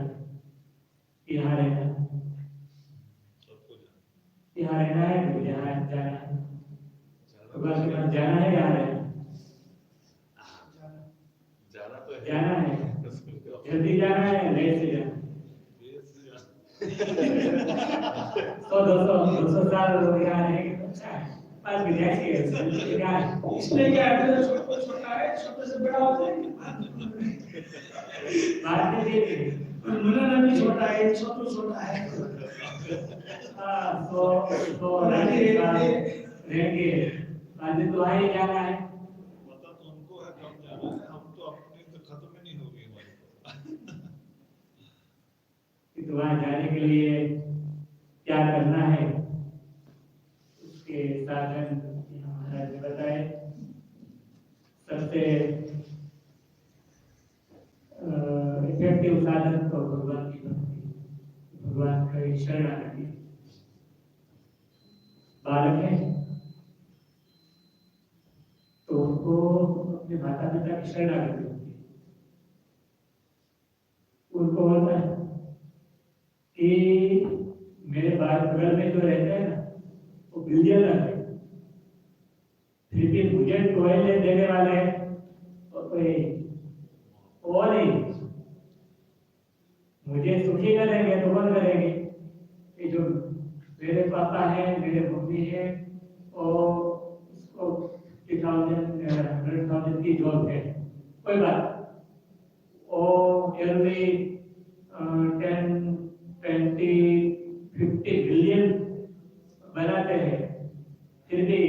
यहाँ रहना, यहाँ रहना है तो यहाँ जाना है, भगवान के पास जाना है, यहाँ रहना,
जाना तो है,
जाना है, जल्दी जाना है, लेट से जाना। 100-200 साल लोग यहाँ रहेंगे तो अच्छा है, पास में जाएंगे क्या है,
इसलिए क्या है छोटा है, छोटे से बड़ा हो जाएंगे।
बात में देखिए
मनन भी छोटा है, छोटा है।
हाँ तो रहेंगे, बाद में तो वहाँ ही जाना है।
पता तो उनको है कब जाना है, हम तो अपनी तो खत्म ही नहीं होगी हमारी
तो वहाँ जाने के लिए क्या करना है उसके साधन महाराज ने बताए। सबसे इफेक्टिव साधन तो भगवान की भक्ति, भगवान का शरणागति। बालक है तो उनको अपने माता पिता की शरणागति होती है। उनको होता है कि मेरे बगल में जो रहते हैं ना वो बिलियनर है, फिर भी मुझे टॉयलेट देने वाले हैं और कोई और नहीं, मुझे सुखी करेंगे तो कौन करेंगे? ये जो मेरे पापा हैं, मेरे मम्मी हैं और उसको 100,000 की जॉब है, कोई बात और एवरी 10-20-50 बिलियन बनाते हैं, फिर भी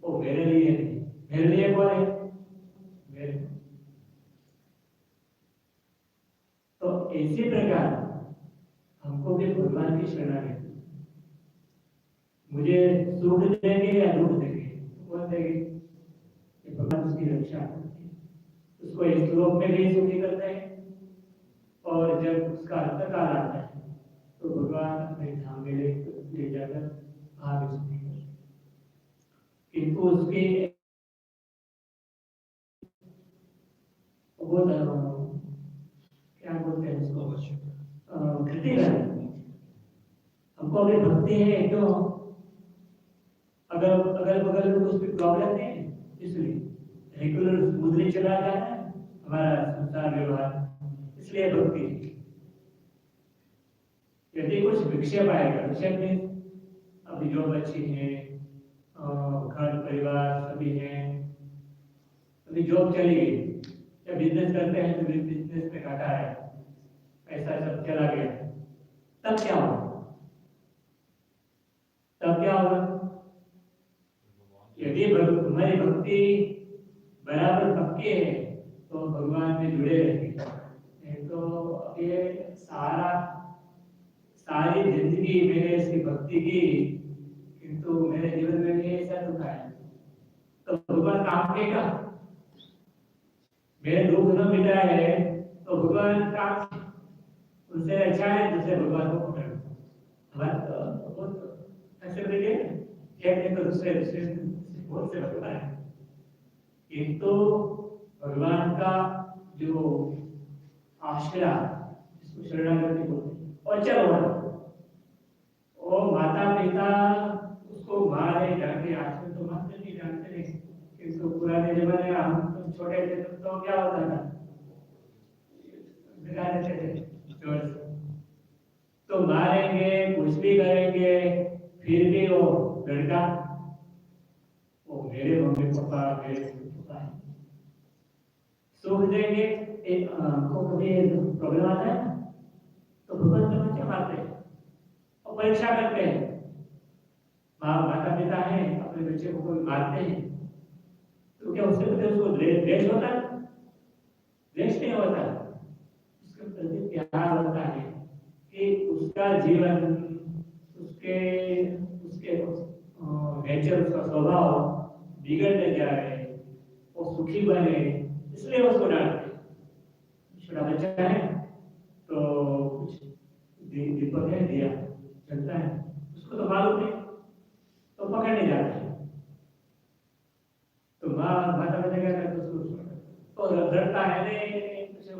वो मेरे लिए नहीं, मेरे लिए कौन है? मेरे। तो इसी प्रकार हमको भी भगवान की शरणागति, मुझे सुख देंगे या दुख देंगे, कौन देंगे? ये भगवान उसकी रक्षा करते हैं, उसको इस लोक में भी सुखी करते हैं और जब उसका अंतकाल आता है तो भगवान अपने धाम में ले जाकर आगे सुखी करते हैं। किंतु उसके वो क्या बोलते हैं उसको, घृति रहनी, घृति रहनी चाहिए। वो जो घृति रहती है, वो क्या है? वो भगवान की शरणागति, भगवान की रक्षा करती है, उसको इस लोक में भी सुखी करते हैं और जब उसका अंतकाल आता है तो भगवान अपने धाम में ले जाकर आगे सुखी करते हैं। किंतु उसके हमको भी भक्ति है क्यों? अगर अगल बगल में कुछ भी प्रॉब्लम नहीं है, इसलिए रेगुलर स्मूथली चला जाना है हमारा संसार व्यवहार, इसलिए भक्ति। यदि कुछ विक्षेप आएगा, विक्षेप में अभी जॉब अच्छी है, घर परिवार सभी हैं, अभी जॉब चली गई या बिजनेस करते हैं तो बिजनेस में घाटा है, पैसा सब चला गया, तब क्या होगा? तब क्या होगा? यदि हमारी भक्ति बराबर पक्की है तो भगवान में जुड़े रहेंगे, नहीं तो ये सारी जिंदगी मैंने इसकी भक्ति की किंतु मेरे जीवन में ये ऐसा दुख आया, तो भगवान काम देगा? मेरे दुख न मिटा है तो भगवान काम, उनसे अच्छा है दूसरे भगवान को पकड़। हमारा तो बहुत ऐसे बोलिए एक तो दूसरे बहुत से भगवान है, किंतु भगवान का जो आश्रय इसको शरणागति बोलते हैं, और चलो वो माता पिता उसको मारे जाके, आजकल तो मारते नहीं, जानते नहीं, किंतु पुराने जमाने में हम तो छोटे थे तो क्या होता था, दिखा देते थे जोर से, तो मारेंगे कुछ भी करेंगे, फिर भी वो लड़का वो मेरे मम्मी पापा मेरे पापा सुख देंगे, एक को कभी प्रॉब्लम आता है तो भगवान का बच्चा मारते हैं और परीक्षा करते हैं। माता पिता है अपने बच्चे को कोई मारते हैं तो क्या उसके प्रति उसको द्वेष होता है? द्वेष नहीं होता, उसके प्रति प्यार होता है कि उसका जीवन, उसके उसके नेचर, उसका स्वभाव बिगड़ने जा रहे हैं, वो सुखी बने, इसलिए उसको डांटते। छोटा बच्चा है तो कुछ दीपक है, दिया चलता है, उसको तो मालूम नहीं तो पकड़ने जाता है, तो माता पिता क्या करते उसको तो लड़ता है, नहीं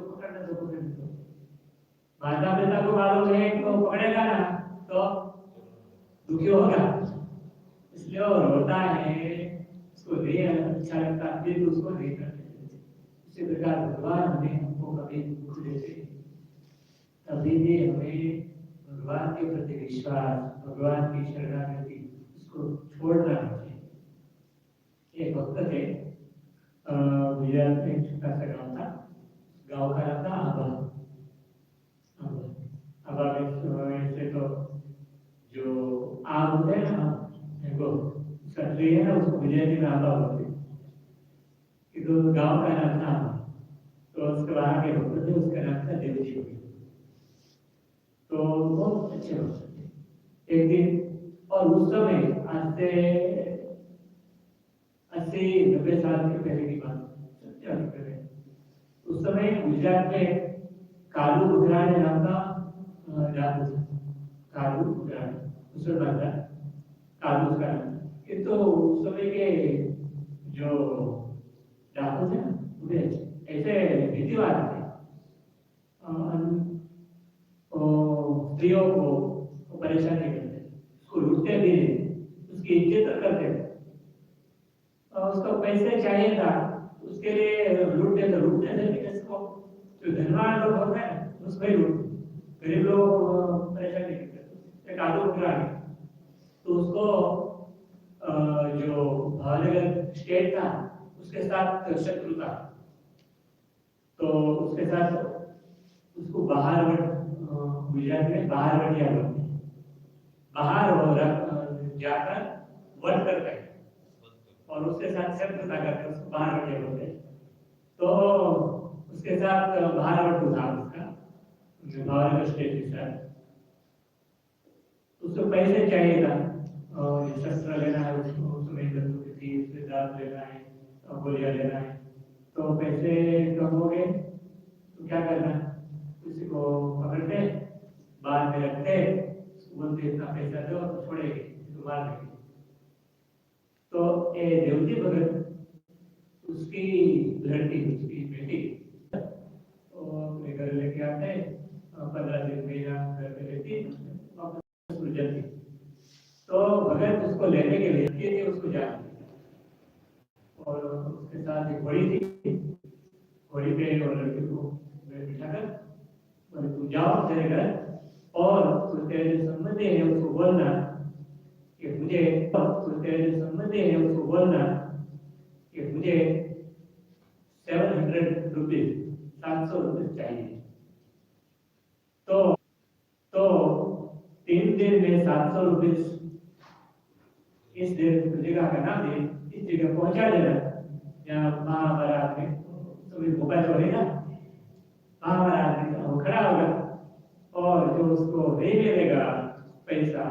पकड़ने दो पकड़ने दो। माता पिता को मालूम है कि वो पकड़ेगा ना तो दुखी होगा, इसलिए वो रोता है, उसको नहीं अच्छा लगता, फिर उसको नहीं करते। इसी प्रकार भगवान हमें हमको कभी दुख देते तभी भी हमें भगवान के प्रति विश्वास, भगवान की शरणागति उसको छोड़ना चाहिए। एक वक्त थे गुजरात में एक छोटा सा गाँव था, गाँव का नाम था आबा। आबा में से तो जो आम होते हैं ना, वो उसका ट्री है ना, उसको गुजराती में आबा बोलते हैं, कि तो गाँव का नाम था। तो उसके वहाँ के भक्त थे, उसका नाम था देवजी। तो बहुत अच्छे भक्त थे। एक दिन, और उस समय आज से 80-90 साल के पहले की बात, उस समय गुजरात में कालू गुजरात नाम का डाकू था। कालू गुजरात मुसलमान था, कालू उसका नाम। किंतु उस समय के जो डाकू थे ना, ऐसे नीतिवाद थे, स्त्रियों को परेशान नहीं करते, उसको लूटते भी नहीं, उसकी इज्जत करते थे, और उसको पैसे चाहिए था उसके लिए लूटते थे किसको? जो धनवान लोग होते हैं उसको ही लूटते, गरीब लोग परेशान नहीं करते। एक आलू पकड़ा गया तो उसको जो भावनगर स्टेट था उसके साथ शत्रु था, तो उसके साथ उसको बाहर गुजरात में बाहर वटिया बोलते हैं, बाहर जाकर वट करते हैं और उसके साथ शत्रुता करते उसको बाहर वटिया बोलते हैं। तो उसके साथ बाहर वट था उसका भावनगर स्टेट के साथ, उसको पैसे चाहिए था और शस्त्र लेना है, उसको उसमें बंदूक थी, उससे दांत लेना है और गोलियां लेना है, तो पैसे कम हो गए तो क्या करना, किसी को पकड़ते बाद में रखते, बोलते इतना पैसा दो तो छोड़ेंगे, तो मार देंगे। तो ये देवजी भगत उसकी लड़की, उसकी बेटी तो घर लेके आते, 15 दिन में घर पे रहती, वापस उड़ जाती। उसको लेने के लिए लड़की थी, उसको जाने दिया और उसके साथ एक घोड़ी थी, घोड़ी पे और लड़की को बिठाकर बोले तुम जाओ तेरे घर और तो तेरे जो संबंधी है उसको बोलना कि मुझे तो तेरे जो संबंधी है उसको बोलना कि मुझे 700 रुपीज 700 रुपीज चाहिए। तो 3 दिन में 700 रुपीज इस जगह का नाम दे, इस जगह पहुंचा देना जहाँ महाभारत में तो मोबाइल तो है ना, महाभारत में वो खड़ा होगा और जो उसको नहीं मिलेगा पैसा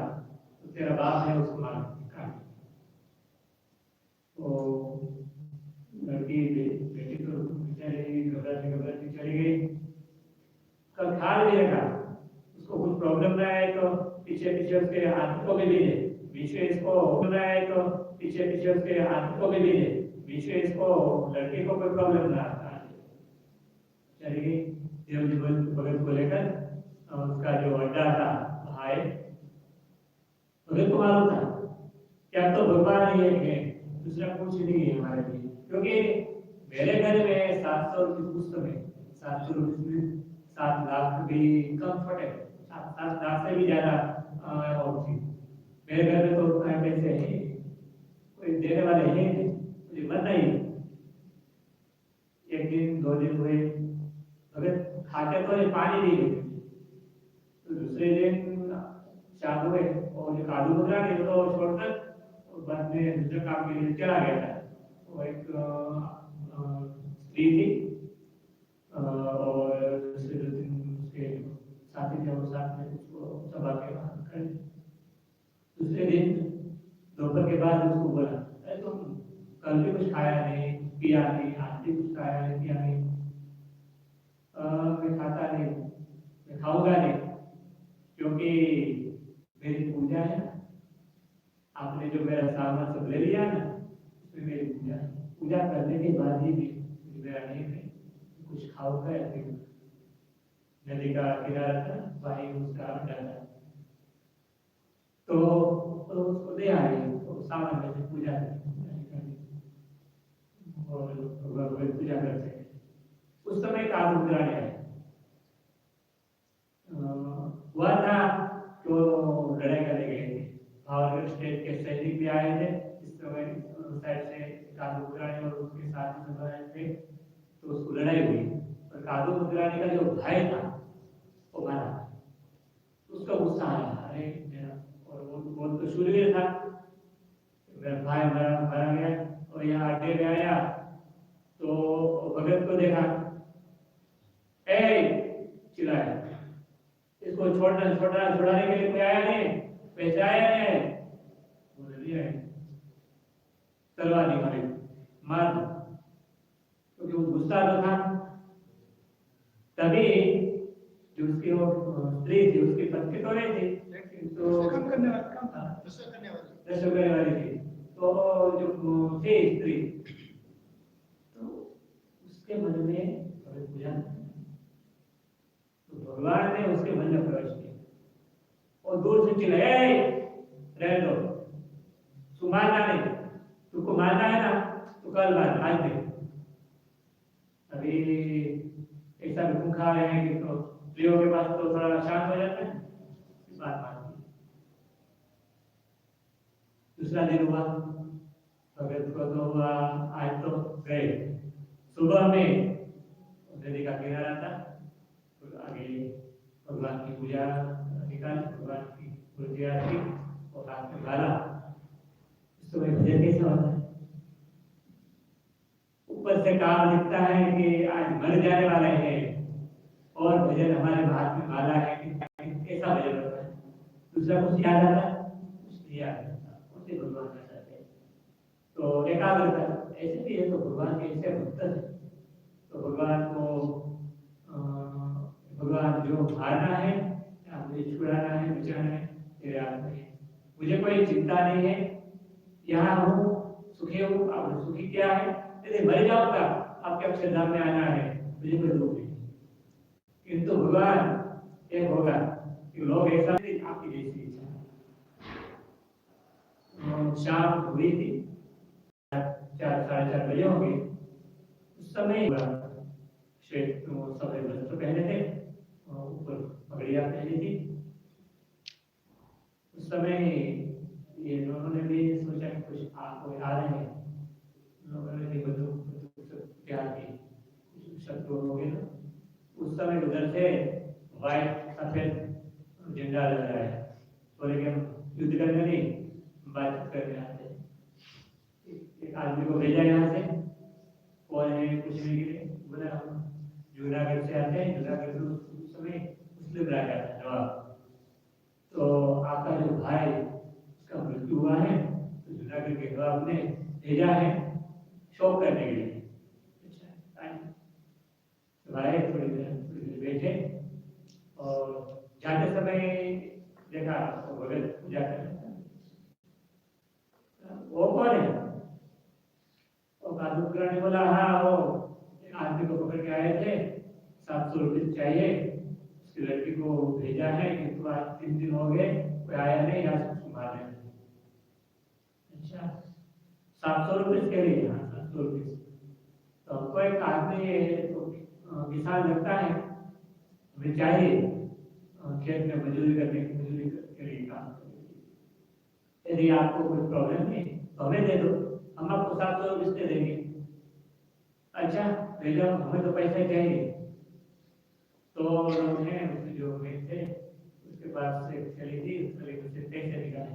तो तेरा बाप है उसको मार तो लड़की बेटी तो बेचारी घबराती चली गई। कल खा लिएगा उसको कुछ प्रॉब्लम ना आए तो पीछे उसके हाथ को भी भेजे, बीच में इसको ना आए तो पीछे उसके हाथ को भी भेजे, बीच में इसको लड़के को कोई प्रॉब्लम ना आए। चली गई देव भगत को लेकर उसका जो अड्डा था वहाँ आए। भगत को मालूम था क्या तो भगवान ही है, दूसरा कुछ नहीं है हमारे लिए, क्योंकि मेरे घर में 700 रुपये पुस्त में 700 रुपये 7 लाख भी कम छोटे 7 लाख से भी ज्यादा और थी। मेरे घर में तो उतना पैसे है कोई देने वाले हैं नहीं, मुझे मत नहीं। एक दिन 2 दिन हुए भगत खाते तो पानी नहीं देते, तो दूसरे दिन शाम हुए और जो कादू मुद्रा ने तो छोड़कर बाद में दूसरे काम के लिए चला गया था। वो एक स्त्री थी और दूसरे 2 दिन उसके साथी थे, वो साथ में उसको सभा के बाहर कर। दूसरे दिन दोपहर के बाद उसको बोला अरे तुम कल भी कुछ खाया नहीं पिया नहीं, आज भी कुछ खाया नहीं पिया नहीं। मैं खाता नहीं, मैं खाऊंगा नहीं, क्योंकि मेरी पूजा है, आपने जो मेरा सामान सब ले लिया ना उसमें मेरी पूजा करने के बाद ही मेरा नहीं है कुछ खाऊंगा या फिर नदी का किनारा था वहीं उसका अड्डा था तो उसको दे आए तो सामान में से पूजा और भगवान पूजा करते हैं। उस समय एक आदमी मुद्राने आए हुआ था तो लड़ाई करने गए थे और स्टेट के सैनिक भी आए थे। इस समय साइड से कादू मुद्राने और उसके साथ सब आए थे तो उसको लड़ाई हुई और कादू मुद्राने का जो भाई था वो मारा, उसका गुस्सा आया अरे मेरा, और वो तो शूरवीर था, मेरा भाई मारा गया और यहाँ अड्डे में आया तो भगत को देखा चिल्लाया इसको छुड़ाने के लिए कोई आया नहीं, पैसा आया नहीं, बोले तलवार निकाले मार दो, क्योंकि वो गुस्सा तो था। तभी जो उसकी वो स्त्री थी उसकी पत्नी तो नहीं थी लेकिन तो
करने वाला काम था,
नशा करने वाली थी, तो जो थी स्त्री तो उसके मन में पूजा तो भगवान ने उसके मन में प्रवेश किया और दूर से चिल्लाए रहने दो, तू मारना नहीं, तुमको मारना है ना तो कल मार, आज नहीं। अभी ऐसा भी खा रहे हैं कि तो स्त्रियों के पास तो थोड़ा शांत हो जाता है, बात मारती। दूसरा दिन हुआ भगत को तो हुआ आज तो गए सुबह में नदी का किनारा था तो आगे भगवान की पूजा निकाली, भगवान की पूजा की और हाथ में डाला। इस समय भजन कैसा होता है, ऊपर से काम लिखता है कि आज मर जाने वाले हैं और भजन हमारे हाथ में माला है कि ऐसा भजन होता है। दूसरा कुछ याद आता है, कुछ नहीं याद आता, उसे भगवान का चाहते हैं तो एकाग्रता ऐसे भी है। तो भगवान के ऐसे भक्त है तो भगवान को भगवान जो मारना है या मुझे छुड़ाना है बचाना है तेरे हाथ में है, मुझे कोई चिंता नहीं है, यहाँ हूँ सुखी हूँ। आप सुखी क्या है, यदि मर जाऊंगा आपके अक्षरधाम में आना है, मुझे कोई दुख नहीं। किंतु भगवान एक होगा कि लोग ऐसा नहीं आपकी जैसी इच्छा शाम हुई थी, 4 साढ़े 4 बजे होंगे। उस समय श्वेत सफेद वस्त्र पहने थे और ऊपर पगड़ियाँ पहनी थी। उस समय ये लोगों ने भी सोचा कि कुछ आपको आ रहे हैं, लोगों ने भी प्यार की शत्रु हो गए। उस समय उधर से व्हाइट सफेद झंडा लग रहा है, बोले कि हम युद्ध करने नहीं, बातचीत करने आते हैं। एक आदमी को भेजा यहाँ से, कौन है पूछने के लिए, बोला हम जूनागढ़ से आते हैं। जूनागढ़ से उस समय मुस्लिम राजा था नवाब, तो आपका जो भाई उसका मृत्यु हुआ है, तो जूनागढ़ के नवाब ने भेजा है शोक करने के लिए। अच्छा, तो भाई थोड़ी देर बैठे और जाते समय देखा तो भगत पूजा कर रहा था। वो कौन है? और कादूपुरा ने बोला हाँ वो आदमी को पकड़ के आए थे, 700 रुपये चाहिए, उसकी लड़की को भेजा है कि तो आज 3 दिन हो गए, कोई आया नहीं, आज उसको मारने। अच्छा, 700 रुपये के लिए? हाँ 700 रुपये। तो हमको एक आदमी तो किसान लगता है, हमें चाहिए खेत में मजदूरी के लिए काम करने। यदि आपको कोई प्रॉब्लम नहीं तो हमें दे दो, हम आपको 700 रुपये देंगे। अच्छा ले जाओ, हमें तो पैसे चाहिए। तो लोग हैं जो थे उसके पास से चली थी, उससे पैसे निकाले,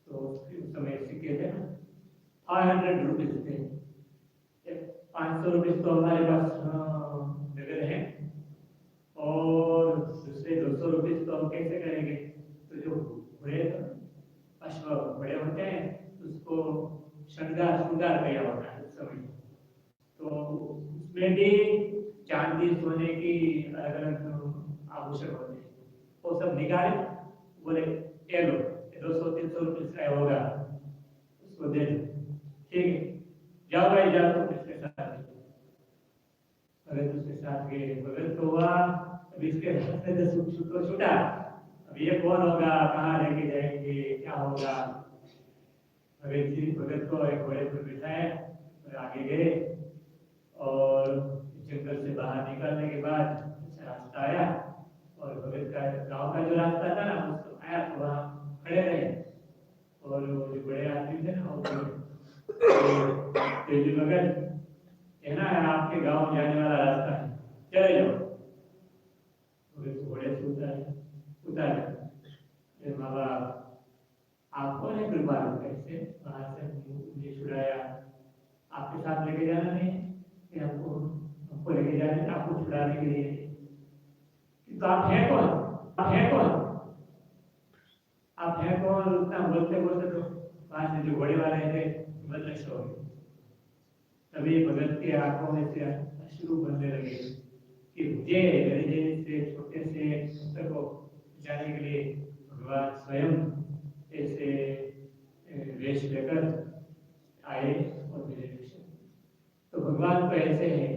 तो उस समय सिक्के थे ना, 500 रुपीज थे। 500 रुपये तो हमारे पास नगद है, और दूसरे 200 रुपये तो हम कैसे करेंगे? तो जो घोड़े अश्व बड़े होते हैं उसको श्रृंगार किया होता है उस समय, तो उसमें भी चांदी सोने की अलग अलग आभूषण होते हैं, वो सब निकाले, बोले ये लो 200-300 रुपये का होगा, उसको दे दो। ठीक है, जाओ भाई जाओ, तुम इसके साथ भगत उसके साथ गए। भगत तो हुआ, अब इसके रास्ते से तो छूटा, अब ये कौन होगा, कहाँ लेके जाएंगे, क्या होगा? भगत को एक घोड़े पर बिठाया और आगे गए, और जंगल से बाहर निकलने के बाद अच्छा रास्ता आया, और भगत का गांव का जो रास्ता था ना उसको आया, तो वहाँ खड़े रहे, और जो बड़े आदमी थे ना तेजी भगत है ना, आपके गांव जाने वाला रास्ता है, चले जाओ। घोड़े से उतारे, माँ बाप आपको ने कृपा कैसे वहां से मुझे छुड़ाया, आपके साथ लेके जाना नहीं कि हमको लेके जाने, आपको छुड़ाने के लिए। तो आप हैं कौन? आप हैं कौन? आप हैं कौन? उतना बोलते बोलते तो वहां से जो घोड़े वाले थे बदलश हो गए। तभी भगत की आंखों में से अश्रु बनने लगे कि मुझे मेरे जैसे छोटे से पुत्र को जाने के लिए भगवान स्वयं ऐसे वेश लेकर आए और मेरे वेश। तो भगवान तो ऐसे है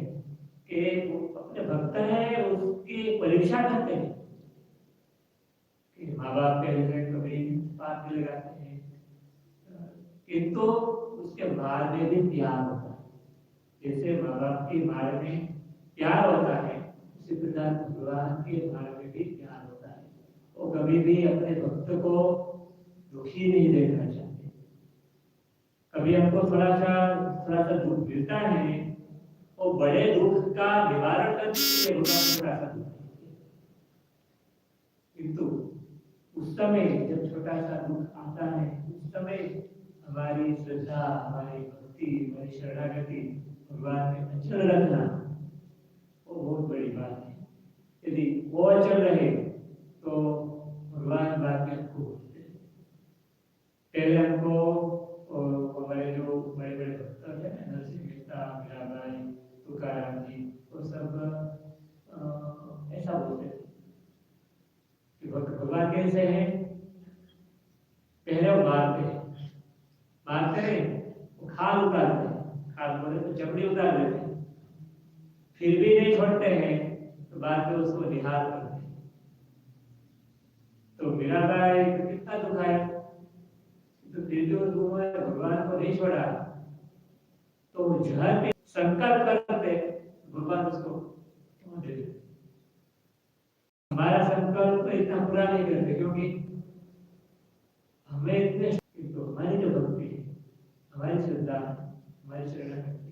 कि वो अपने भक्त है उसकी परीक्षा करते हैं कि माँ बाप के लिए कभी बात भी लगाते हैं, किंतु उसके बाद में भी प्यार होता है। जैसे माँ बाप की मार में प्यार होता है, उसी प्रकार भगवान के मार में भी प्यार होता है। वो कभी भी अपने भक्त को दुखी नहीं देखना चाहते। कभी हमको थोड़ा सा दुख मिलता है, वो बड़े दुख का निवारण करने के लिए भगवान छोटा सा दुख, किंतु उस समय जब छोटा सा दुख आता है, उस समय हमारी श्रद्धा, हमारी भक्ति, हमारी शरणागति भगवान में अचल रखना, वो बहुत बड़ी बात है। यदि वो अचल रहे तो भगवान बाद में हमको बोलते हैं। पहले हमको हमारे जो बड़े बड़े भक्त थे, नरसिंह मेहता, मीराबाई, तुकाराम जी, वो सब ऐसा बोलते थे कि भगवान कैसे हैं? पहले वो मारते हैं, वो खाल उतारते हैं, खाल बोले तो चमड़ी उतार देते हैं, फिर भी नहीं छोड़ते हैं, तो बाद में उसको निहार करते हैं। तो मीराबाई को कितना दुखाया, तो फिर जहाँ भी संकल्प करते भगवान उसको दे देते। हमारा संकल्प इतना पूरा नहीं करते क्योंकि हमें इतने तो हमारी जो भक्ति है, हमारी श्रद्धा, हमारी शरणागति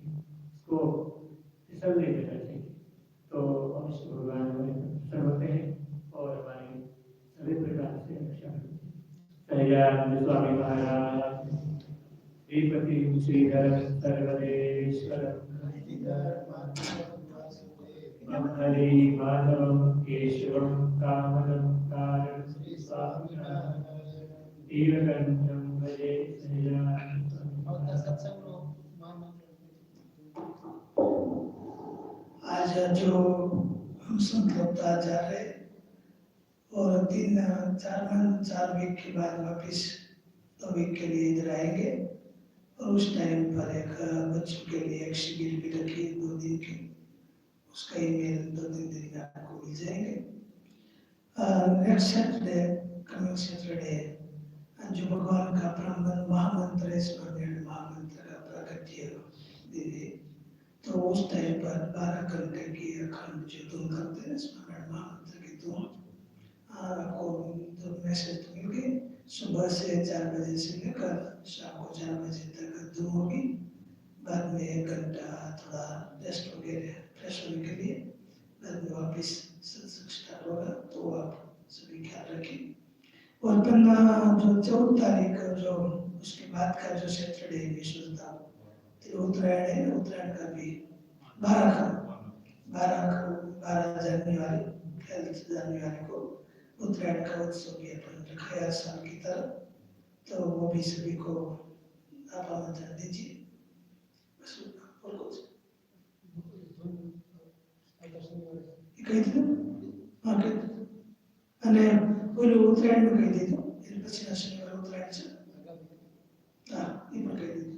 इसको फिसल नहीं देना चाहिए। तो अवश्य भगवान हमें प्रसन्न होते हैं और हमारी सभी प्रकार से रक्षा करते हैं। सहजानंद स्वामी महाराज श्रीपति श्रीधर सर्वदेश्वर हरि माधवं केशवं कामदं कारणं नीलकंठं भजे सहजानंद
आज जो हम संत लोग जा रहे और 4 वीक के बाद वापिस 2 वीक के लिए इधर आएंगे और उस टाइम पर एक बच्चों के लिए एक शिविर भी रखी 2 दिन की, उसका ईमेल 2-3 दिन में आपको मिल जाएंगे। नेक्स्ट सैटरडे, कमिंग सैटरडे जो भगवान का महामंत्र है, स्मरण महामंत्र का प्राकट्य दिव्य, तो उस टाइम पर 12 घंटे की अखंड जो तुम करते हैं स्मरण महामंत्र की तुम आपको तो मैसेज मिल गई। सुबह से 4 बजे से लेकर शाम को 4 बजे तक धूम होगी। बाद में 1 घंटा थोड़ा रेस्ट वगैरह फ्रेश होने के लिए, बाद में वापस सत्संग स्टार्ट होगा। तो आप सभी ख्याल रखें। और 15 जो 14 तारीख जो उसके बाद का जो सैटरडे विश्वता उत्तरायण है, उत्तरायण का भी 12 जनवरी को उत्तरायण का उत्सव भी अपन रखा है साल की तरह, तो वो भी सभी को आप आमंत्रण दीजिए। बस और कुछ कही दीधु हाँ कही दीधु અને ઓલું ઉત્તરાયણ નું કહી દીધું, એટલે પછી ના શનિવારે ઉત્તરાયણ છે હા એ પણ કહી દીધું।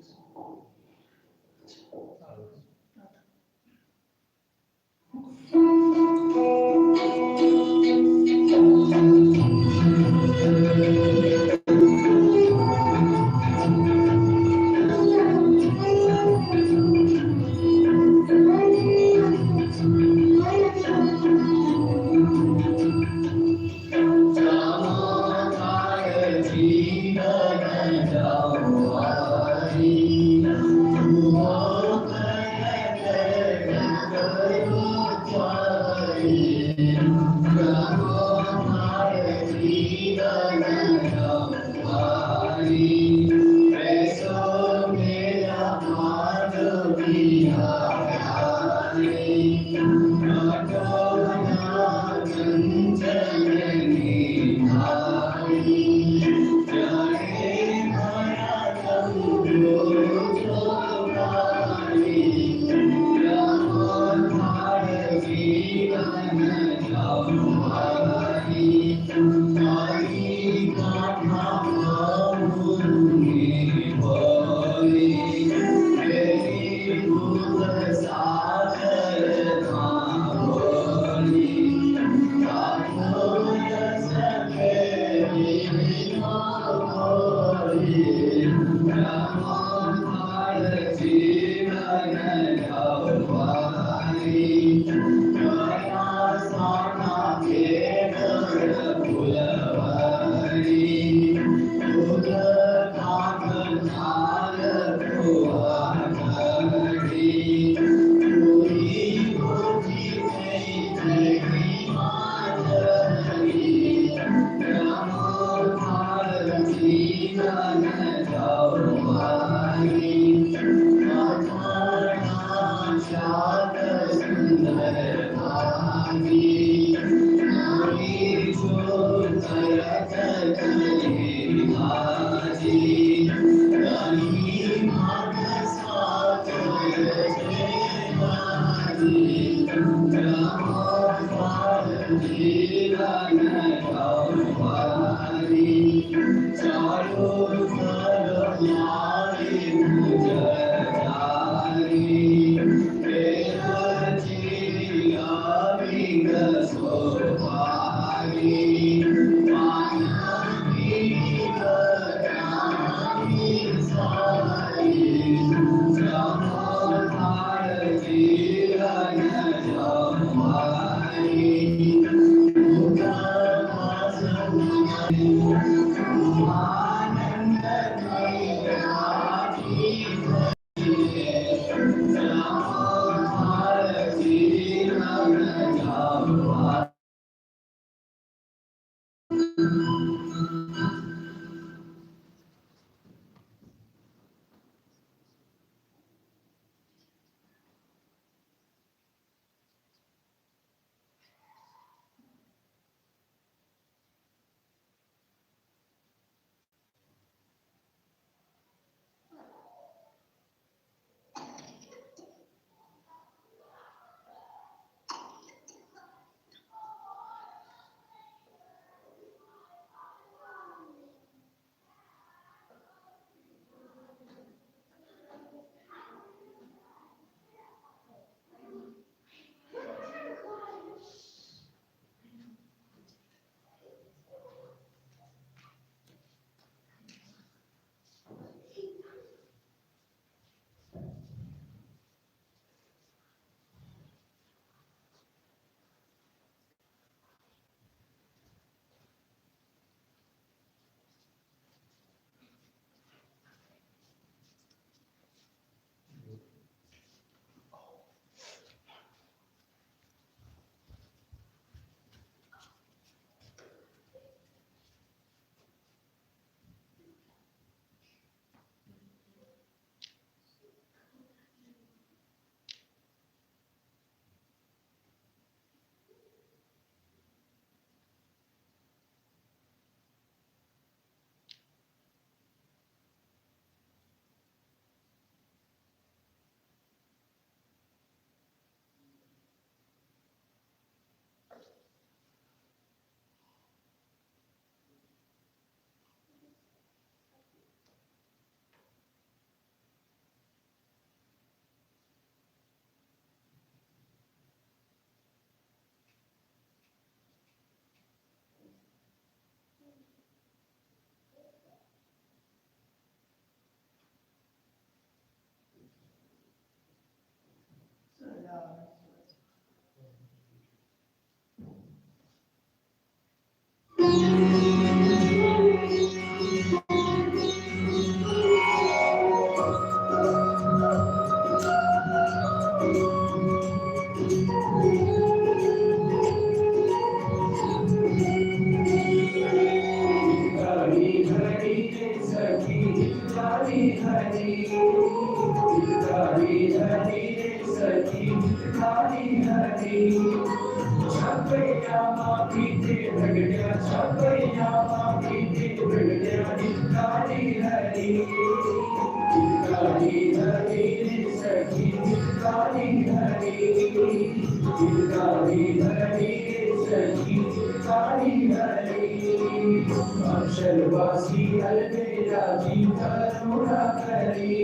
अक्षरवासी अलबेला जी करुणा करे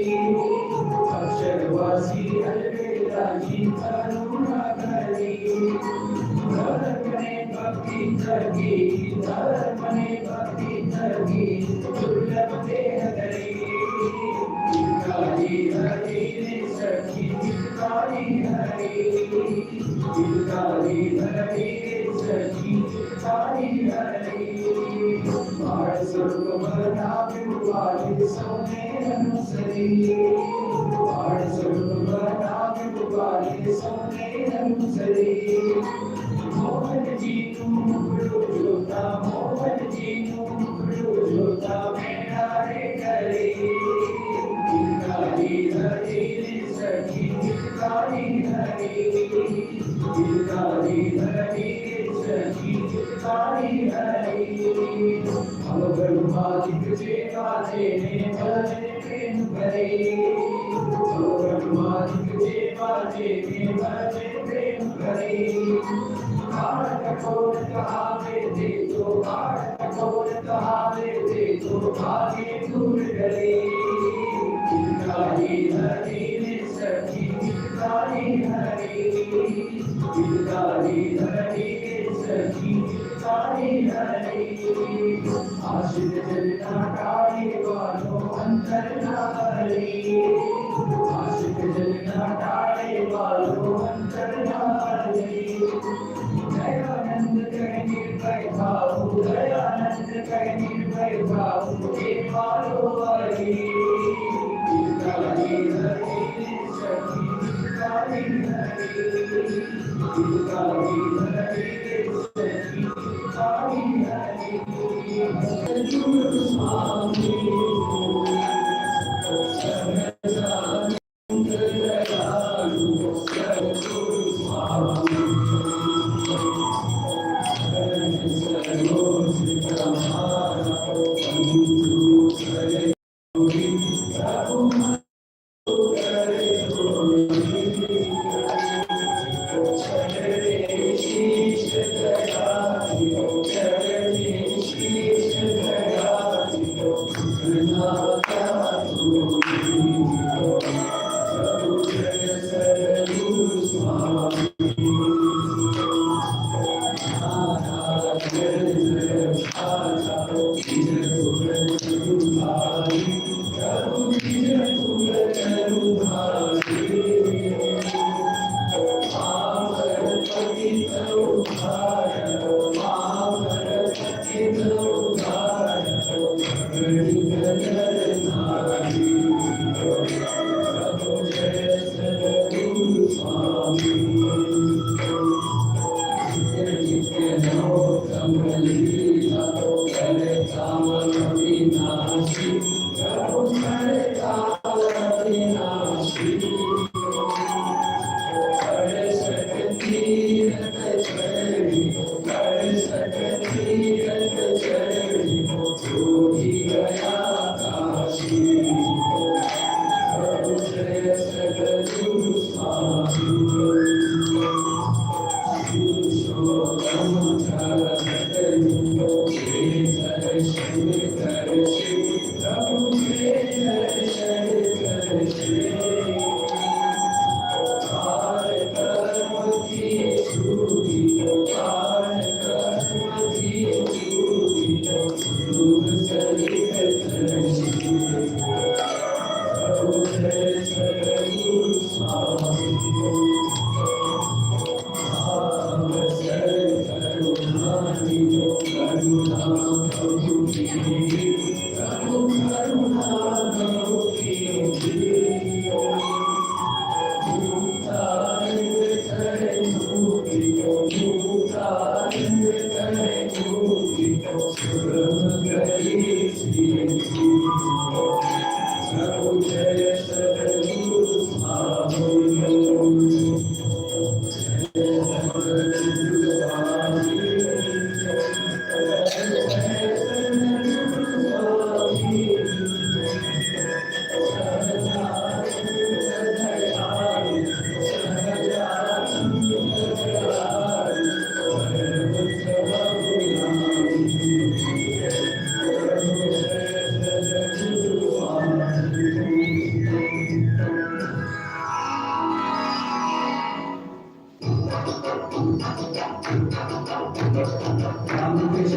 अक्षरवासी अलबेला जी करुणा करे धर्मने भक्ति जगी धर्मने भक्ति जगी दुर्लभ देह करे काली हरि ने सखी काली हरि काली हरि सखी काली हरि बाळ स्वरूप मरना विवाहित सोने अनुसरी बाळ स्वरूप मरना विवाहित सोने अनुसरी मोहन जी तुम मुखड़ो जोता मोहन जी तुम मुखड़ो जोता मेरा रे करे काली हरि ने सखी काली हरि काली हरि सखी काली हरि ब्रह्मादिक जेवा जेने भजन प्रेम करे ब्रह्मादिक जेवा जेने भजन प्रेम करे भारत कौन कहावे दे तो भारत कौन कहावे दे तो भागे दूर करे काली हरि ने सखी काली हरि काली हरि सखी काली हरि आशिक जलना काली वालो अंतर ना हरि आशिक जलना काली वालो अंतर ना हरि दयानंद कह निर्भय भाव दयानंद कह निर्भय भाव हे मारो हरि काली हरि सखी काली हरि काली हरि सखी काली हरि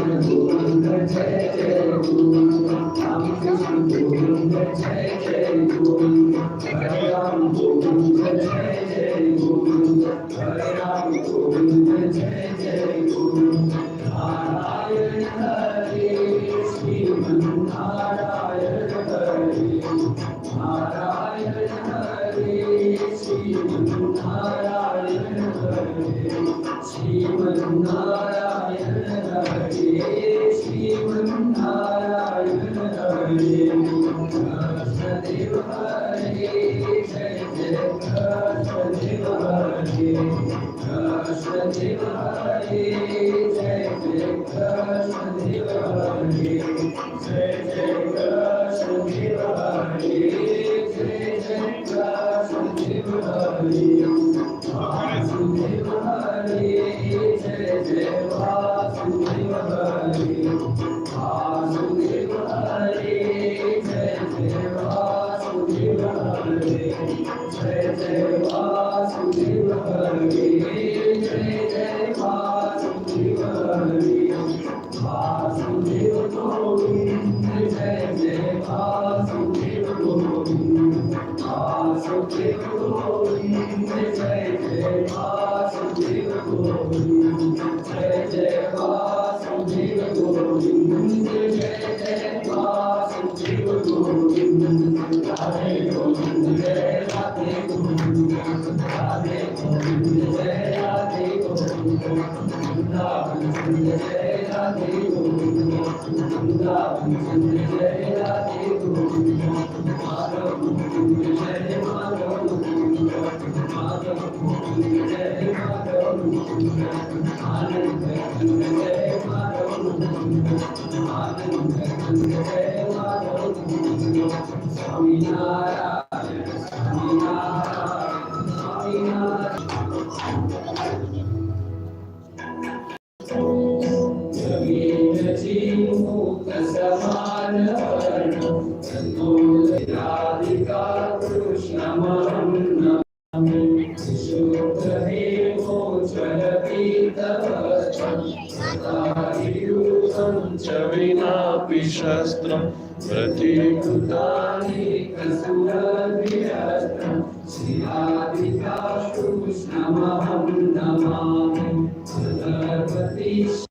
गोविंद जय जय गोविंद राम कृष्ण गोविंद जय जय गोविंद हरे राम गोविंद जय जय गोविंद हरे राम गोविंद जय जय गोविंद नारायण हरे श्रीमन्नारायण हरे नारायण हरे श्रीमन्नारायण हरे श्रीमन्नारायण हरे श्रीमन्नारायण हरे कृष्णदेव हरे जय जय कृष्णदेव हरे कृष्णदेव हरे जय जय कृष्णदेव हरे जय जय कृष्णदेव हरे जय जय कृष्णदेव हरे वासुदेव हरे जय जय वासुदेव हरे वासुदेव हरे जय जय वासुदेव हरे जय जय वासुदेव हरे जय जय वासुदेव हरे वासुदेव गोविंद जय जय वासुदेव गोविंद वासुदेव गोविंद जय जय वासुदेव गोविंद जय जय वासुदेव गोविंद जय जय वासुदेव गोविंद राधे गोविंद जय राधे गोविंद राधे गोविंद जय राधे गोविंद वृंदावन जय राधे गोविंद वृंदावन जय राधे गोविंद माधव गोविंद जय माधव गोविंद माधव गोविंद जय माधव गोविंद आनंद गोविंद जय माधव गोविंद आनंद गोविंद जय माधव गोविंद स्वामी नारायण स्वामी नारायण स्वामी नारायण मुक्त समान राधिका कृष्णमहं नमामि शुद्ध हेमोज्ज्वल पीतवस्त्रं सदायुधं च विनापि शस्त्रं प्रतीकृतानि कसुरभिरस्त्रं श्रीराधिका कृष्णमहं नमामि सर्वतीश